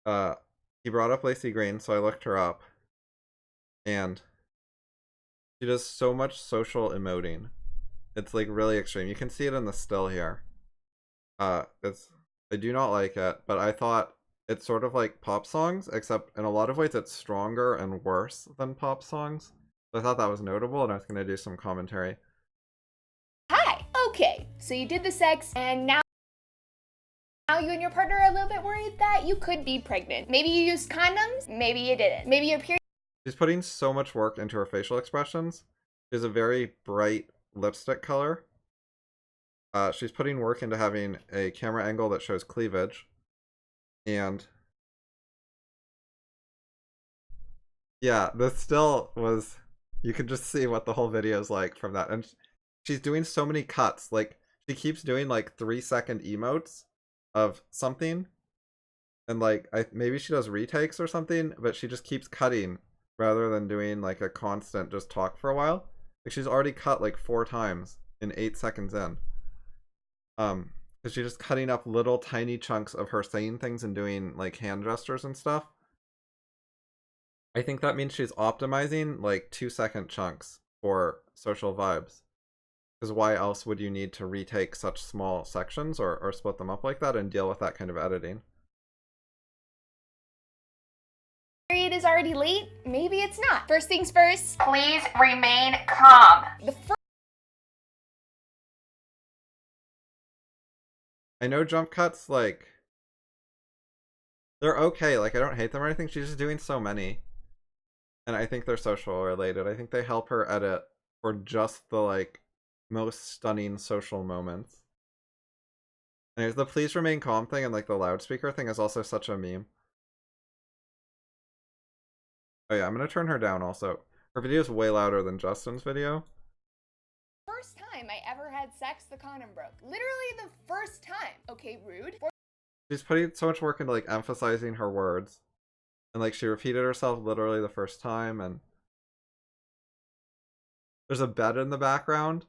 he brought up Laci Green, so I looked her up, and she does so much social emoting. It's like really extreme. You can see it in the still here. I do not like it, but I thought it's sort of like pop songs, except in a lot of ways it's stronger and worse than pop songs. So I thought that was notable, and I was going to do some commentary. Hi! Okay, so you did the sex, and now you and your partner are a little bit worried that you could be pregnant. Maybe you used condoms, maybe you didn't. Maybe your period. She's putting so much work into her facial expressions. She has a very bright lipstick color. She's putting work into having a camera angle that shows cleavage. And yeah, this still was, you can just see what the whole video is like from that. And she's doing so many cuts. Like, she keeps doing like 3-second emotes of something. And like, maybe she does retakes or something, but she just keeps cutting rather than doing like a constant just talk for a while. Like, she's already cut like 4 times in 8 seconds in. Because she's just cutting up little tiny chunks of her saying things and doing like hand gestures and stuff. I think that means she's optimizing like 2-second chunks for social vibes. Because why else would you need to retake such small sections or split them up like that and deal with that kind of editing? Period is already late, maybe it's not. First things first, please remain calm. I know jump cuts, like, they're okay. Like, I don't hate them or anything. She's just doing so many. And I think they're social related. I think they help her edit for just the, like, most stunning social moments. Anyways, the please remain calm thing and, like, the loudspeaker thing is also such a meme. Oh yeah, I'm gonna turn her down also. Her video is way louder than Justin's video. First time I ever had sex, the condom broke. Literally the first time. Okay, rude. She's putting so much work into like emphasizing her words. And like she repeated herself literally the first time, and there's a bed in the background.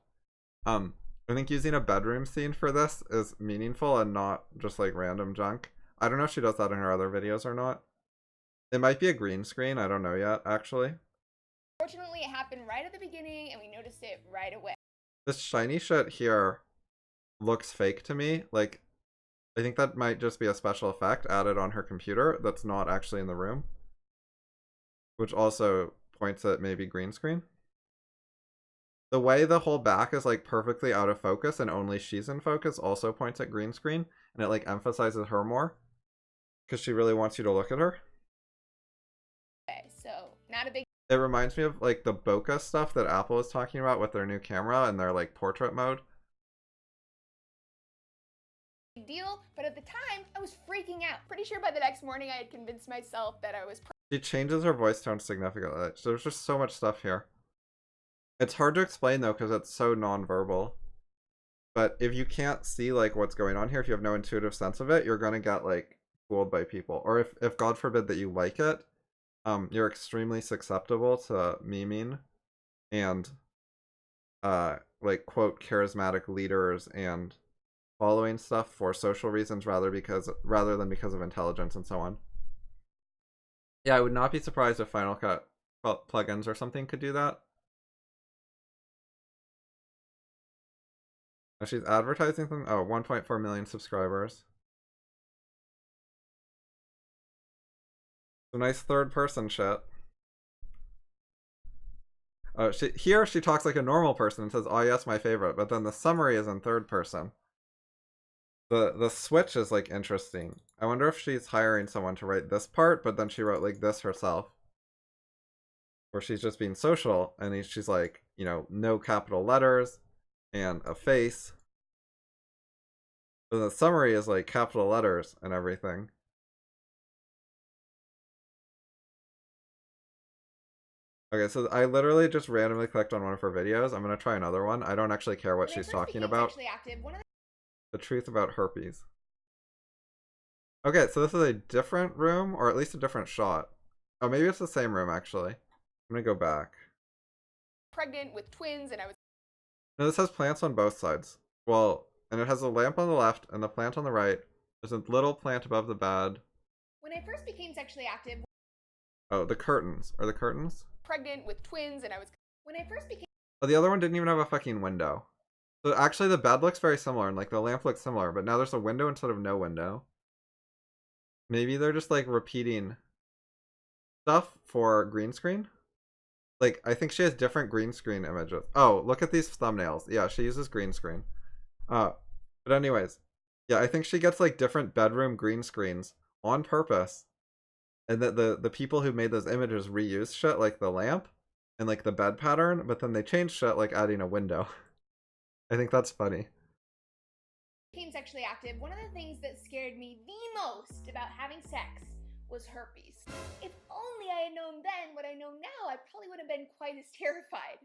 I think using a bedroom scene for this is meaningful and not just like random junk. I don't know if she does that in her other videos or not. It might be a green screen, I don't know yet, actually. Fortunately, it happened right at the beginning and we noticed it right away. This shiny shit here looks fake to me. Like, I think that might just be a special effect added on her computer that's not actually in the room. Which also points at maybe green screen. The way the whole back is like perfectly out of focus and only she's in focus also points at green screen. And it like emphasizes her more. Because she really wants you to look at her. Okay, so not a big It reminds me of like the bokeh stuff that Apple was talking about with their new camera and their like portrait mode. Deal, but at the time, I was freaking out. Pretty sure by the next morning I had convinced myself that I was She changes her voice tone significantly. So there's just so much stuff here. It's hard to explain though because it's so nonverbal. But if you can't see like what's going on here, if you have no intuitive sense of it, you're gonna get like fooled by people. Or if God forbid that you like it, you're extremely susceptible to memeing and like quote charismatic leaders and following stuff for social reasons rather than because of intelligence and so on. Yeah, I would not be surprised if Final Cut plugins or something could do that. Oh, she's advertising them. Oh, 1.4 million subscribers. Some nice third person shit. Oh, she talks like a normal person and says, "Oh yes, my favorite," but then the summary is in third person. The switch is like interesting. I wonder if she's hiring someone to write this part, but then she wrote like this herself. Where she's just being social and she's like, you know, no capital letters and a face. But the summary is like capital letters and everything. Okay, so I literally just randomly clicked on one of her videos. I'm gonna try another one. I don't actually care what she's talking about. The truth about herpes. Okay, so this is a different room, or at least a different shot. Oh, maybe it's the same room actually. I'm gonna go back. Pregnant with twins, and I was. No, this has plants on both sides. Well, and it has a lamp on the left and the plant on the right. There's a little plant above the bed. When I first became sexually active. Oh, the curtains. Are the curtains? Pregnant with twins, and I was. When I first became. Oh, the other one didn't even have a fucking window. So actually the bed looks very similar and like the lamp looks similar, but now there's a window instead of no window. Maybe they're just like repeating stuff for green screen. Like, I think she has different green screen images. Oh, look at these thumbnails. Yeah, she uses green screen. But anyways, yeah, I think she gets like different bedroom green screens on purpose. And that the people who made those images reuse shit like the lamp and like the bed pattern, but then they changed shit like adding a window. I think that's funny. Became sexually active, one of the things that scared me the most about having sex was herpes. If only I had known then what I know now, I probably would have been quite as terrified.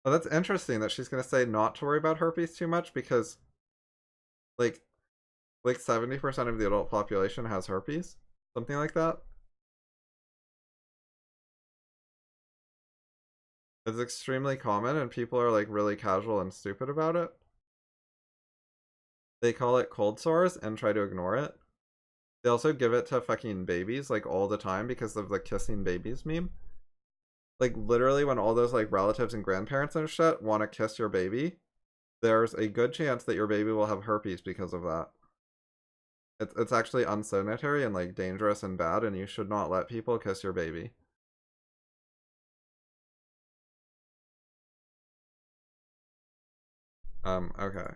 Well, that's interesting that she's gonna say not to worry about herpes too much because like 70% of the adult population has herpes, something like that. It's extremely common and people are like really casual and stupid about it. They call it cold sores and try to ignore it. They also give it to fucking babies like all the time because of the kissing babies meme. Like literally when all those like relatives and grandparents and shit want to kiss your baby, there's a good chance that your baby will have herpes because of that. It's actually unsanitary and like dangerous and bad, and you should not let people kiss your baby. Okay.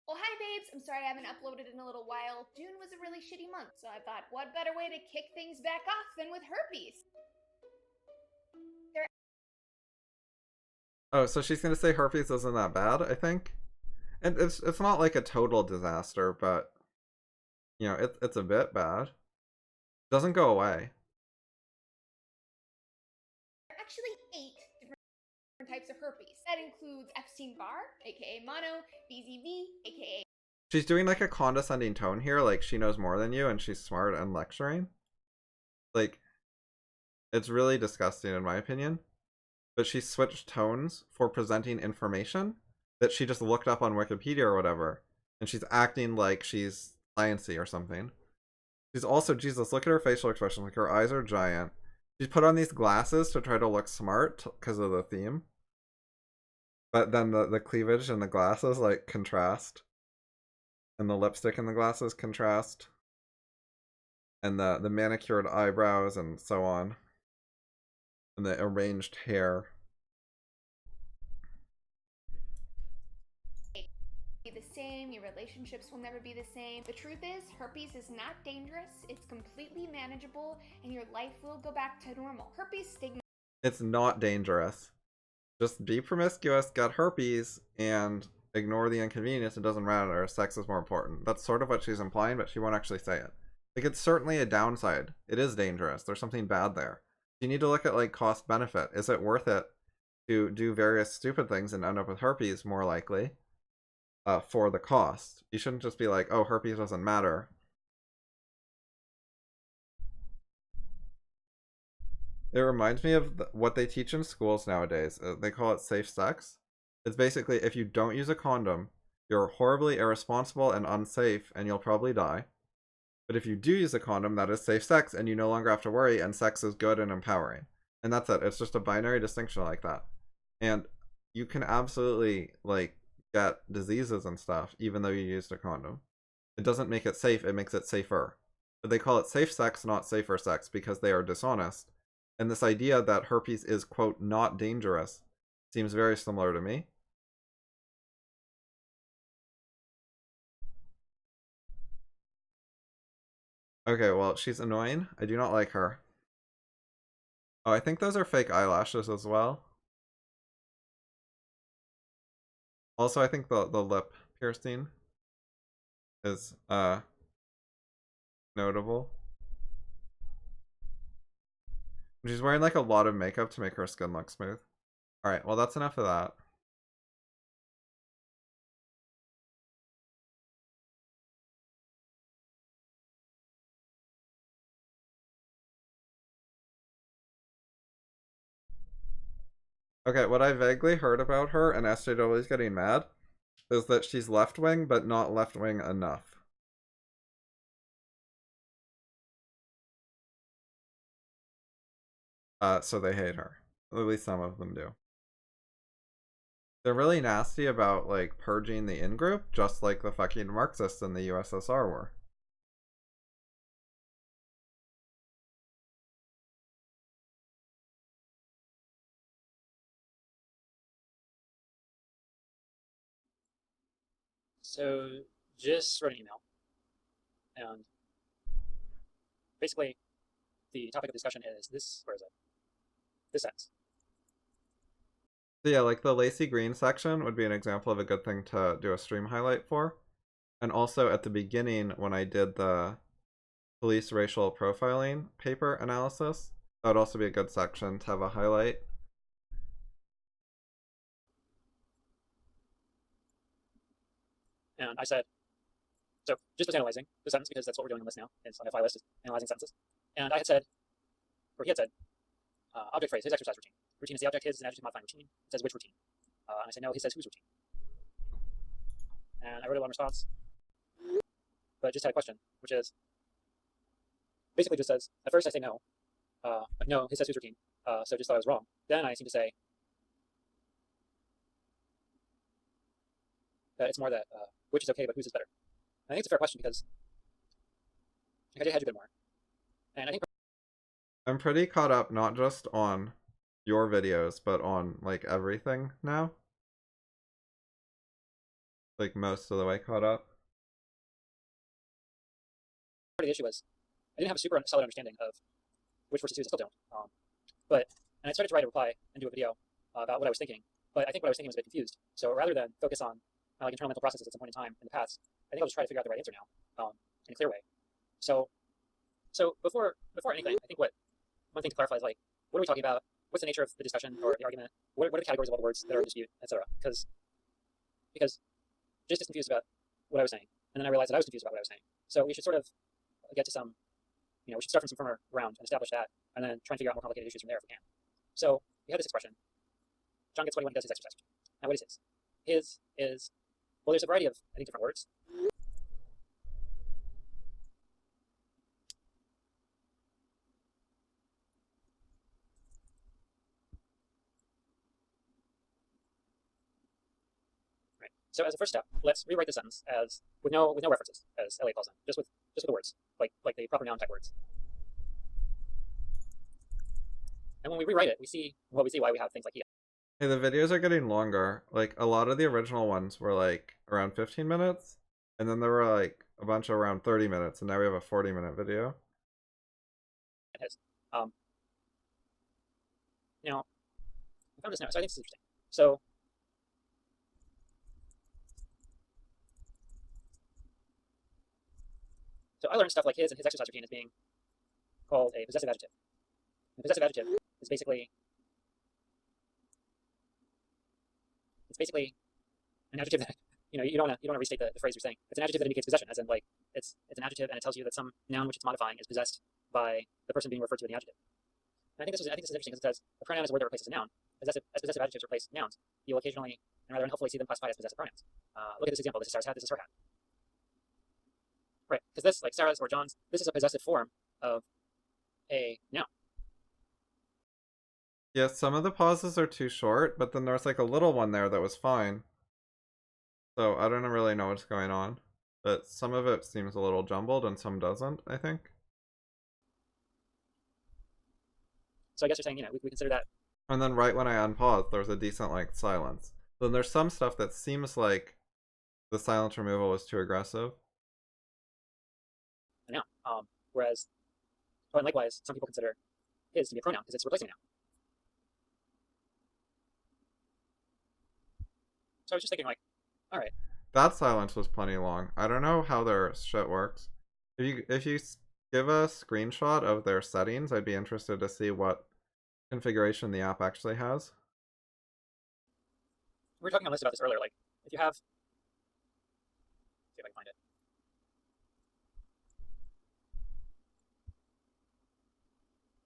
Well, hi babes, I'm sorry I haven't uploaded in a little while. June was a really shitty month, so I thought, what better way to kick things back off than with herpes? Oh, so she's gonna say herpes isn't that bad, I think? And it's not like a total disaster, but you know, it's a bit bad. It doesn't go away. There are actually 8 different types of herpes. That includes Epstein-Barr, aka mono, BZV, aka. She's doing like a condescending tone here, like she knows more than you and she's smart and lecturing. Like, it's really disgusting in my opinion. But she switched tones for presenting information that she just looked up on Wikipedia or whatever. And she's acting like she's sciencey or something. She's also, Jesus, look at her facial expression. Like her eyes are giant. She's put on these glasses to try to look smart because of the theme. But then the cleavage and the glasses like contrast. And the lipstick in the glasses contrast. And the manicured eyebrows and so on. And the arranged hair. The same, you relationships will never be the same. The truth is, herpes is not dangerous, it's completely manageable, and your life will go back to normal. Herpes stigma. It's not dangerous. Just be promiscuous, get herpes, and ignore the inconvenience. It doesn't matter. Sex is more important. That's sort of what she's implying, but she won't actually say it. Like, it's certainly a downside. It is dangerous. There's something bad there. You need to look at, like, cost benefit. Is it worth it to do various stupid things and end up with herpes more likely for the cost? You shouldn't just be like, oh, herpes doesn't matter. It reminds me of what they teach in schools nowadays. They call it safe sex. It's basically, if you don't use a condom, you're horribly irresponsible and unsafe, and you'll probably die. But if you do use a condom, that is safe sex, and you no longer have to worry, and sex is good and empowering. And that's it. It's just a binary distinction like that. And you can absolutely, like, get diseases and stuff, even though you used a condom. It doesn't make it safe, it makes it safer. But they call it safe sex, not safer sex, because they are dishonest. And this idea that herpes is, quote, not dangerous seems very similar to me. Okay, well, she's annoying. I do not like her. Oh, I think those are fake eyelashes as well. Also, I think the lip piercing is notable. She's wearing like a lot of makeup to make her skin look smooth. Alright, well that's enough of that. Okay, what I vaguely heard about her, and SJW's getting mad, is that she's left-wing, but not left-wing enough. So they hate her. At least some of them do. They're really nasty about, like, purging the in-group, just like the fucking Marxists in the USSR were. So just wrote an email, and basically the topic of discussion is this, where is it? This sentence. So yeah, like the Laci Green section would be an example of a good thing to do a stream highlight for. And also at the beginning, when I did the police racial profiling paper analysis, that would also be a good section to have a highlight. And I said, so just was analyzing the sentence because that's what we're doing on this now. Is on a FI list is analyzing sentences. And I had said, or he had said, object phrase, his exercise routine. Routine is the object, his is an adjective modifying routine. It says which routine. And I said, no, he says whose routine. And I wrote a long response, but just had a question, which is, basically just says, at first I say no, no, he says whose routine, so just thought I was wrong. Then I seem to say that it's more that which is okay, but whose is better. And I think it's a fair question because I did hedge a bit more. And I think I'm pretty caught up not just on your videos, but on like everything now. Like most of the way caught up. part of the issue was I didn't have a super solid understanding of which versus whose. I still don't. And I started to write a reply and do a video about what I was thinking. But I think what I was thinking was a bit confused. So rather than focus on like internal mental processes at some point in time in the past, I think I'll just try to figure out the right answer now in a clear way. So before anything, I think one thing to clarify is like, what are we talking about? What's the nature of the discussion or the argument? What are the categories of all the words that are in dispute, etc. Because just as confused about what I was saying, and then I realized that I was confused about what I was saying. So we should sort of get to some, we should start from some firmer ground and establish that, and then try and figure out more complicated issues from there if we can. So we have this expression: John gets what he when he does his exercise. Now, what is his? His is, well, there's a variety of, I think, different words. Right. So as a first step, let's rewrite the sentence as with no references, as Elliot calls them, just with the words, like the proper noun type words. And when we rewrite it, we see why we have things like he. Hey, the videos are getting longer. Like, a lot of the original ones were like around 15 minutes. And then there were like a bunch around 30 minutes, and now we have a 40-minute video. It is. Now, I found this now, so I think this is interesting. So I learned stuff like his and his exercise routine as being called a possessive adjective. And a possessive adjective is basically an adjective that you don't want to restate the phrase you're saying. It's an adjective that indicates possession, as in like it's an adjective and it tells you that some noun which it's modifying is possessed by the person being referred to in the adjective. And I think this is interesting because it says a pronoun is a word that replaces a noun. As possessive adjectives replace nouns, you'll occasionally and rather unhelpfully see them classified as possessive pronouns. Look at this example. This is Sarah's hat. This is her hat. Right, because this, like Sarah's or John's, this is a possessive form of a noun. Yeah, some of the pauses are too short, but then there's like a little one there that was fine. So I don't really know what's going on. But some of it seems a little jumbled and some doesn't, I think. So I guess you're saying, we consider that. And then right when I unpaused, there's a decent like silence. Then there's some stuff that seems like the silence removal was too aggressive. A noun. Whereas, and likewise, some people consider his to be a pronoun because it's replacing a noun. So I was just thinking, like, all right. That silence was plenty long. I don't know how their shit works. If you give a screenshot of their settings, I'd be interested to see what configuration the app actually has. We were talking on this about this earlier. Like, if you have, see if I can find it.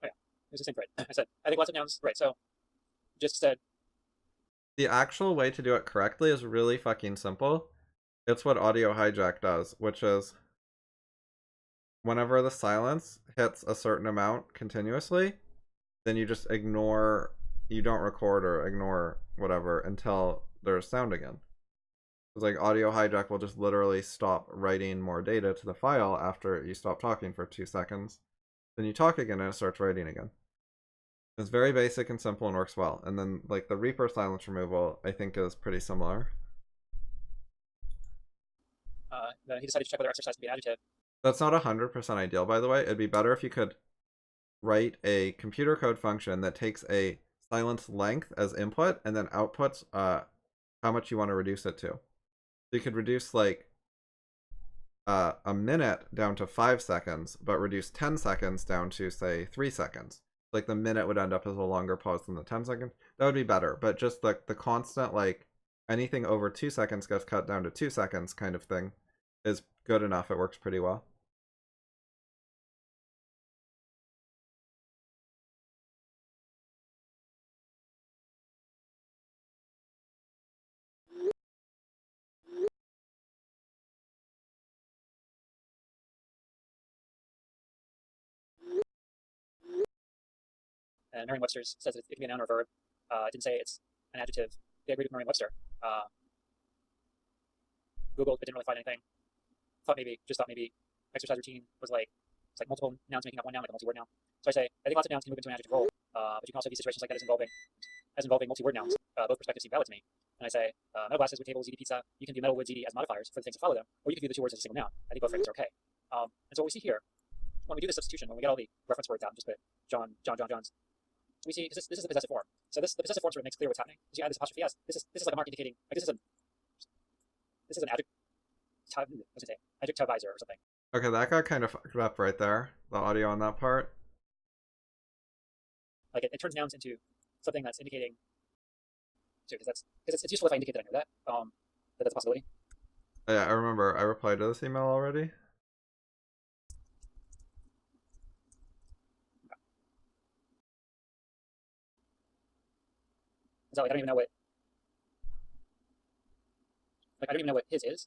Oh yeah, it was the same thread. I said I think lots of nouns. Right. So just said. The actual way to do it correctly is really fucking simple. It's what Audio Hijack does, which is whenever the silence hits a certain amount continuously, then you just ignore, you don't record or ignore whatever until there's sound again. It's like Audio Hijack will just literally stop writing more data to the file after you stop talking for 2 seconds. Then you talk again and it starts writing again. It's very basic and simple and works well. And then like the Reaper silence removal, I think is pretty similar. He decided to check whether exercise would be an adjective. That's not 100% ideal, by the way. It'd be better if you could write a computer code function that takes a silence length as input and then outputs how much you want to reduce it to. So you could reduce like a minute down to 5 seconds, but reduce 10 seconds down to say 3 seconds. Like the minute would end up as a longer pause than the 10 seconds. That would be better, but just like the constant like anything over 2 seconds gets cut down to 2 seconds kind of thing is good enough. It works pretty well. And Merriam-Webster's says it can be a noun or a verb. It didn't say it's an adjective. They agreed with Merriam-Webster. Googled, but didn't really find anything. Thought maybe exercise routine was like multiple nouns making up one noun, like a multi-word noun. So I say I think lots of nouns can move into an adjective role, but you can also view situations like that as involving multi-word nouns. Both perspectives seem valid to me. And I say metal glasses, wood table, ZD pizza. You can view metal, wood, ZD as modifiers for the things that follow them, or you can view the two words as a single noun. I think both phrases are okay. And so what we see here, when we do this substitution, when we get all the reference words out and just put John's, we see this is a possessive form. So the possessive form sort of makes clear what's happening. So you add this apostrophe s. This is like a mark indicating like this is an adjectivizer or something. Okay, that got kind of fucked up right there. The audio on that part. Like it turns nouns into something that's indicating. Because it's useful if I indicate that I know that that's a possibility. Yeah, I remember. I replied to this email already. So like I don't even know what his is.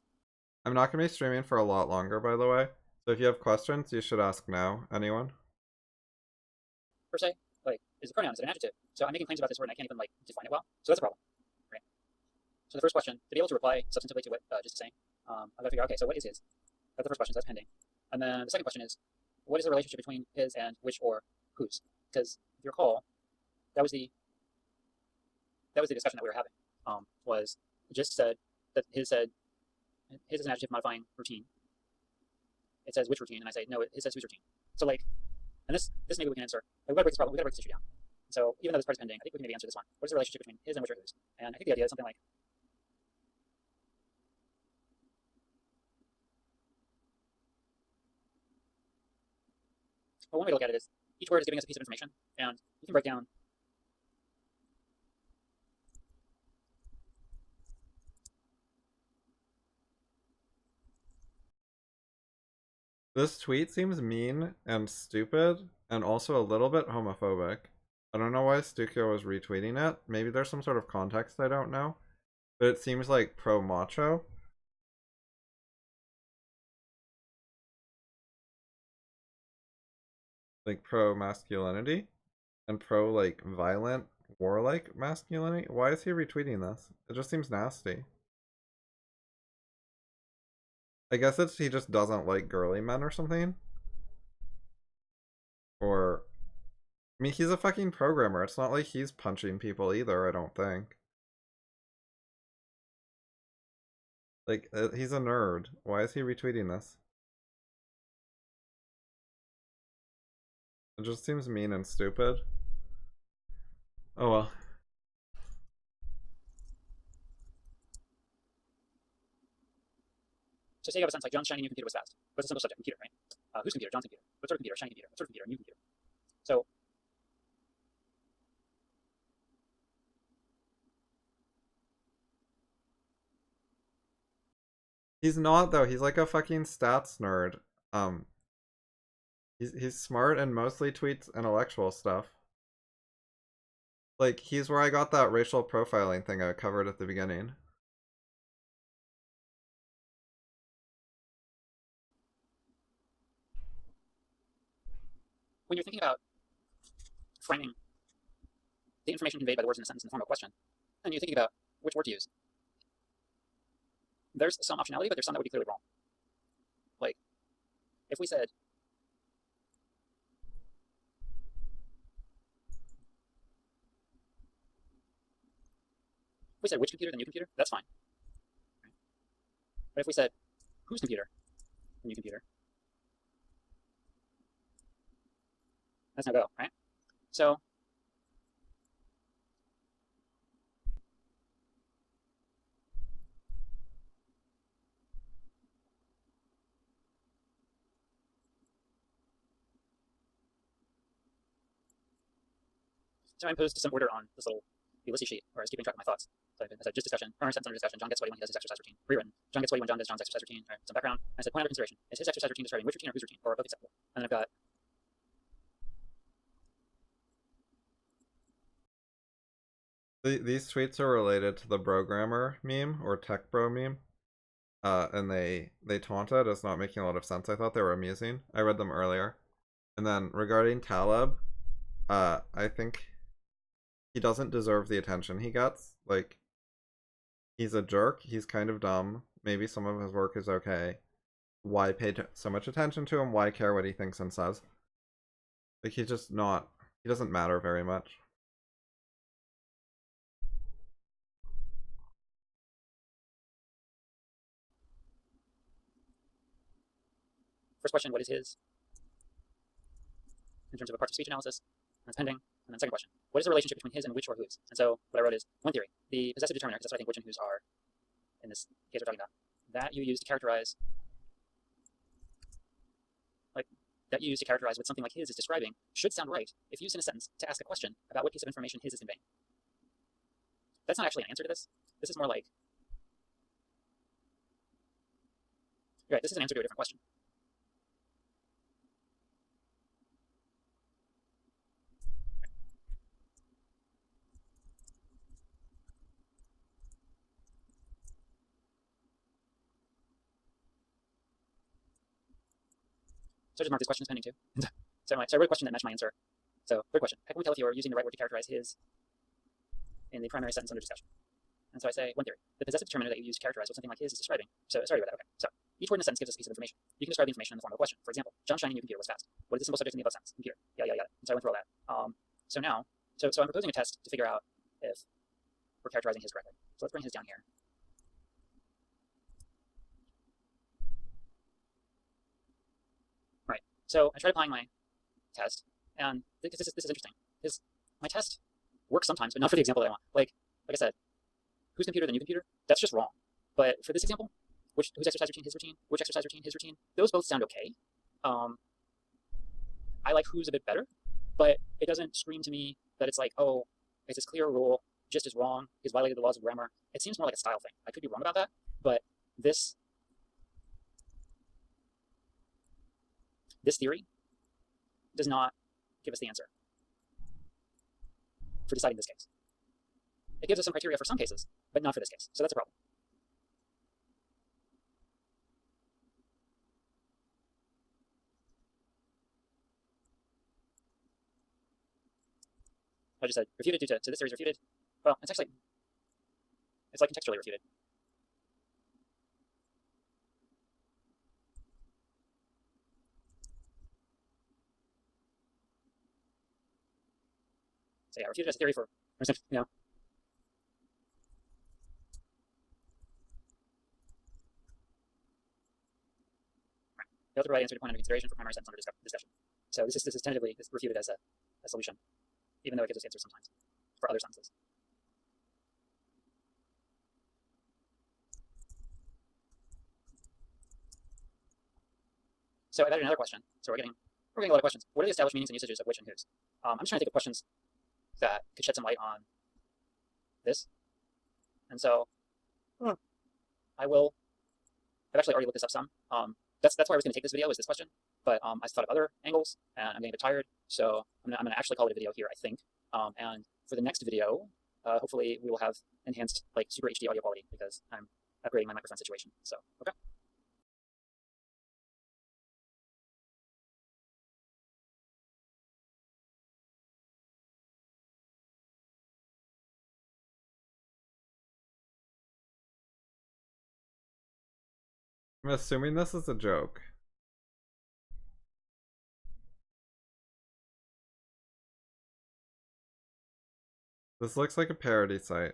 I'm not going to be streaming for a lot longer, by the way. So if you have questions, you should ask now. Anyone? Per se, like, is a pronoun, is it an adjective? So I'm making claims about this word and I can't even like define it well. So that's a problem, right? So the first question, to be able to reply substantively to what just is saying, I've got to figure out, okay, so what is his? That's the first question, so that's pending. And then the second question is, what is the relationship between his and which or whose? Because if you recall, that was the discussion that we were having. Was just said that his said his is an adjective modifying routine. It says which routine, and I say no, it says whose routine. So like, and this maybe we can answer. Like, we gotta break this problem. We gotta break this issue down. So even though this part is pending, I think we can maybe answer this one. What is the relationship between his and which or whose? And I think the idea is something like, well, one way to look at it is each word is giving us a piece of information, and you can break down. This tweet seems mean and stupid, and also a little bit homophobic. I don't know why Stukio was retweeting it. Maybe there's some sort of context I don't know. But it seems like pro-macho. Like pro-masculinity. And pro-like violent, warlike masculinity. Why is he retweeting this? It just seems nasty. I guess it's he just doesn't like girly men or something. Or, I mean, he's a fucking programmer. It's not like he's punching people either, I don't think. Like, he's a nerd. Why is he retweeting this? It just seems mean and stupid. Oh well. So say you have a sentence like John's shiny new computer was fast. What's a simple subject? Computer, right? Whose computer? John's computer. What sort of computer? Shiny computer. What sort of computer? New computer. So He's not though. He's like a fucking stats nerd. He's smart and mostly tweets intellectual stuff. Like, he's where I got that racial profiling thing I covered at the beginning. when you're thinking about framing the information conveyed by the words in a sentence in the form of a question, and you're thinking about which word to use, there's some optionality, but there's some that would be clearly wrong. Like, if we said, which computer, the new computer, that's fine. But if we said whose computer, the new computer, that's no go, right? So I imposed some order on this little Ulysses sheet where I was keeping track of my thoughts. So I said just discussion, primary sentence under discussion. John gets sweaty when he does his exercise routine. Rewritten. John gets sweaty when John does John's exercise routine. All right, some background. I said point under consideration. Is his exercise routine describing which routine or whose routine, or both acceptable? And then I've got These tweets are related to the programmer meme or tech bro meme. And they taunted as not making a lot of sense. I thought they were amusing. I read them earlier. And then regarding Taleb, I think he doesn't deserve the attention he gets. Like, he's a jerk. He's kind of dumb. Maybe some of his work is okay. Why pay so much attention to him? Why care what he thinks and says? Like, he's just not... He doesn't matter very much. first question, what is his? In terms of a parts of speech analysis, that's pending. And then second question, what is the relationship between his and which or whose? And so what I wrote is one theory, the possessive determiner, because that's what I think which and whose are in this case we're talking about, that you use to characterize, what something like his is describing, should sound right if used in a sentence to ask a question about what piece of information his is conveying. That's not actually an answer to this. This is more like, right, this is an answer to a different question. So I just mark these questions pending too. So I wrote a question that matched my answer. So third question, how can we tell if you're using the right word to characterize his in the primary sentence under discussion? And so I say, one theory, the possessive determiner that you use to characterize what something like his is describing. So sorry about that, okay. So each word in a sentence gives us a piece of information. You can describe the information in the form of a question. For example, John's shiny new computer was fast. What is the simple subject in the above sentence? Computer. Yeah. And so I went through all that. So now, so I'm proposing a test to figure out if we're characterizing his correctly. So let's bring his down here. So I tried applying my test, and this is interesting. Because my test works sometimes, but not for the example that I want. Like I said, whose computer, the new computer? That's just wrong. But for this example, whose exercise routine, his routine, which exercise routine, his routine, those both sound okay. Um, I like who's a bit better, but it doesn't scream to me that it's like, oh, it's this clear rule, just as wrong, is violated the laws of grammar. It seems more like a style thing. I could be wrong about that, but this this theory does not give us the answer for deciding this case. It gives us some criteria for some cases, but not for this case. So that's a problem. I just said refuted due to this theory is refuted. Well, it's like contextually refuted. So yeah, refuted as a theory for instance, failed to provide answer to point under consideration for primary sentence under discussion. So this is tentatively refuted as a solution, even though it gives us answers sometimes for other sentences. So I've added another question. So we're getting a lot of questions. What are the established meanings and usages of which and whose? I'm just trying to think of questions that could shed some light on this. And so I will. I've actually already looked this up some. That's why I was going to take this video, is this question. But I thought of other angles, and I'm getting a bit tired. So I'm gonna actually call it a video here, I think. And for the next video, hopefully we will have enhanced like super HD audio quality because I'm upgrading my microphone situation. So okay. I'm assuming this is a joke. This looks like a parody site.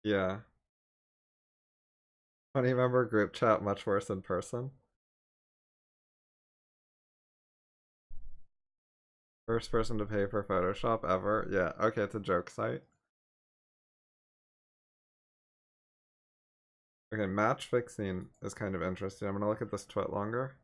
Yeah. 20-member group chat, much worse in person. First person to pay for Photoshop ever. Yeah, okay, it's a joke site. Okay, match fixing is kind of interesting. I'm gonna look at this twit longer.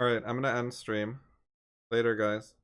Alright, I'm gonna end stream. Later, guys.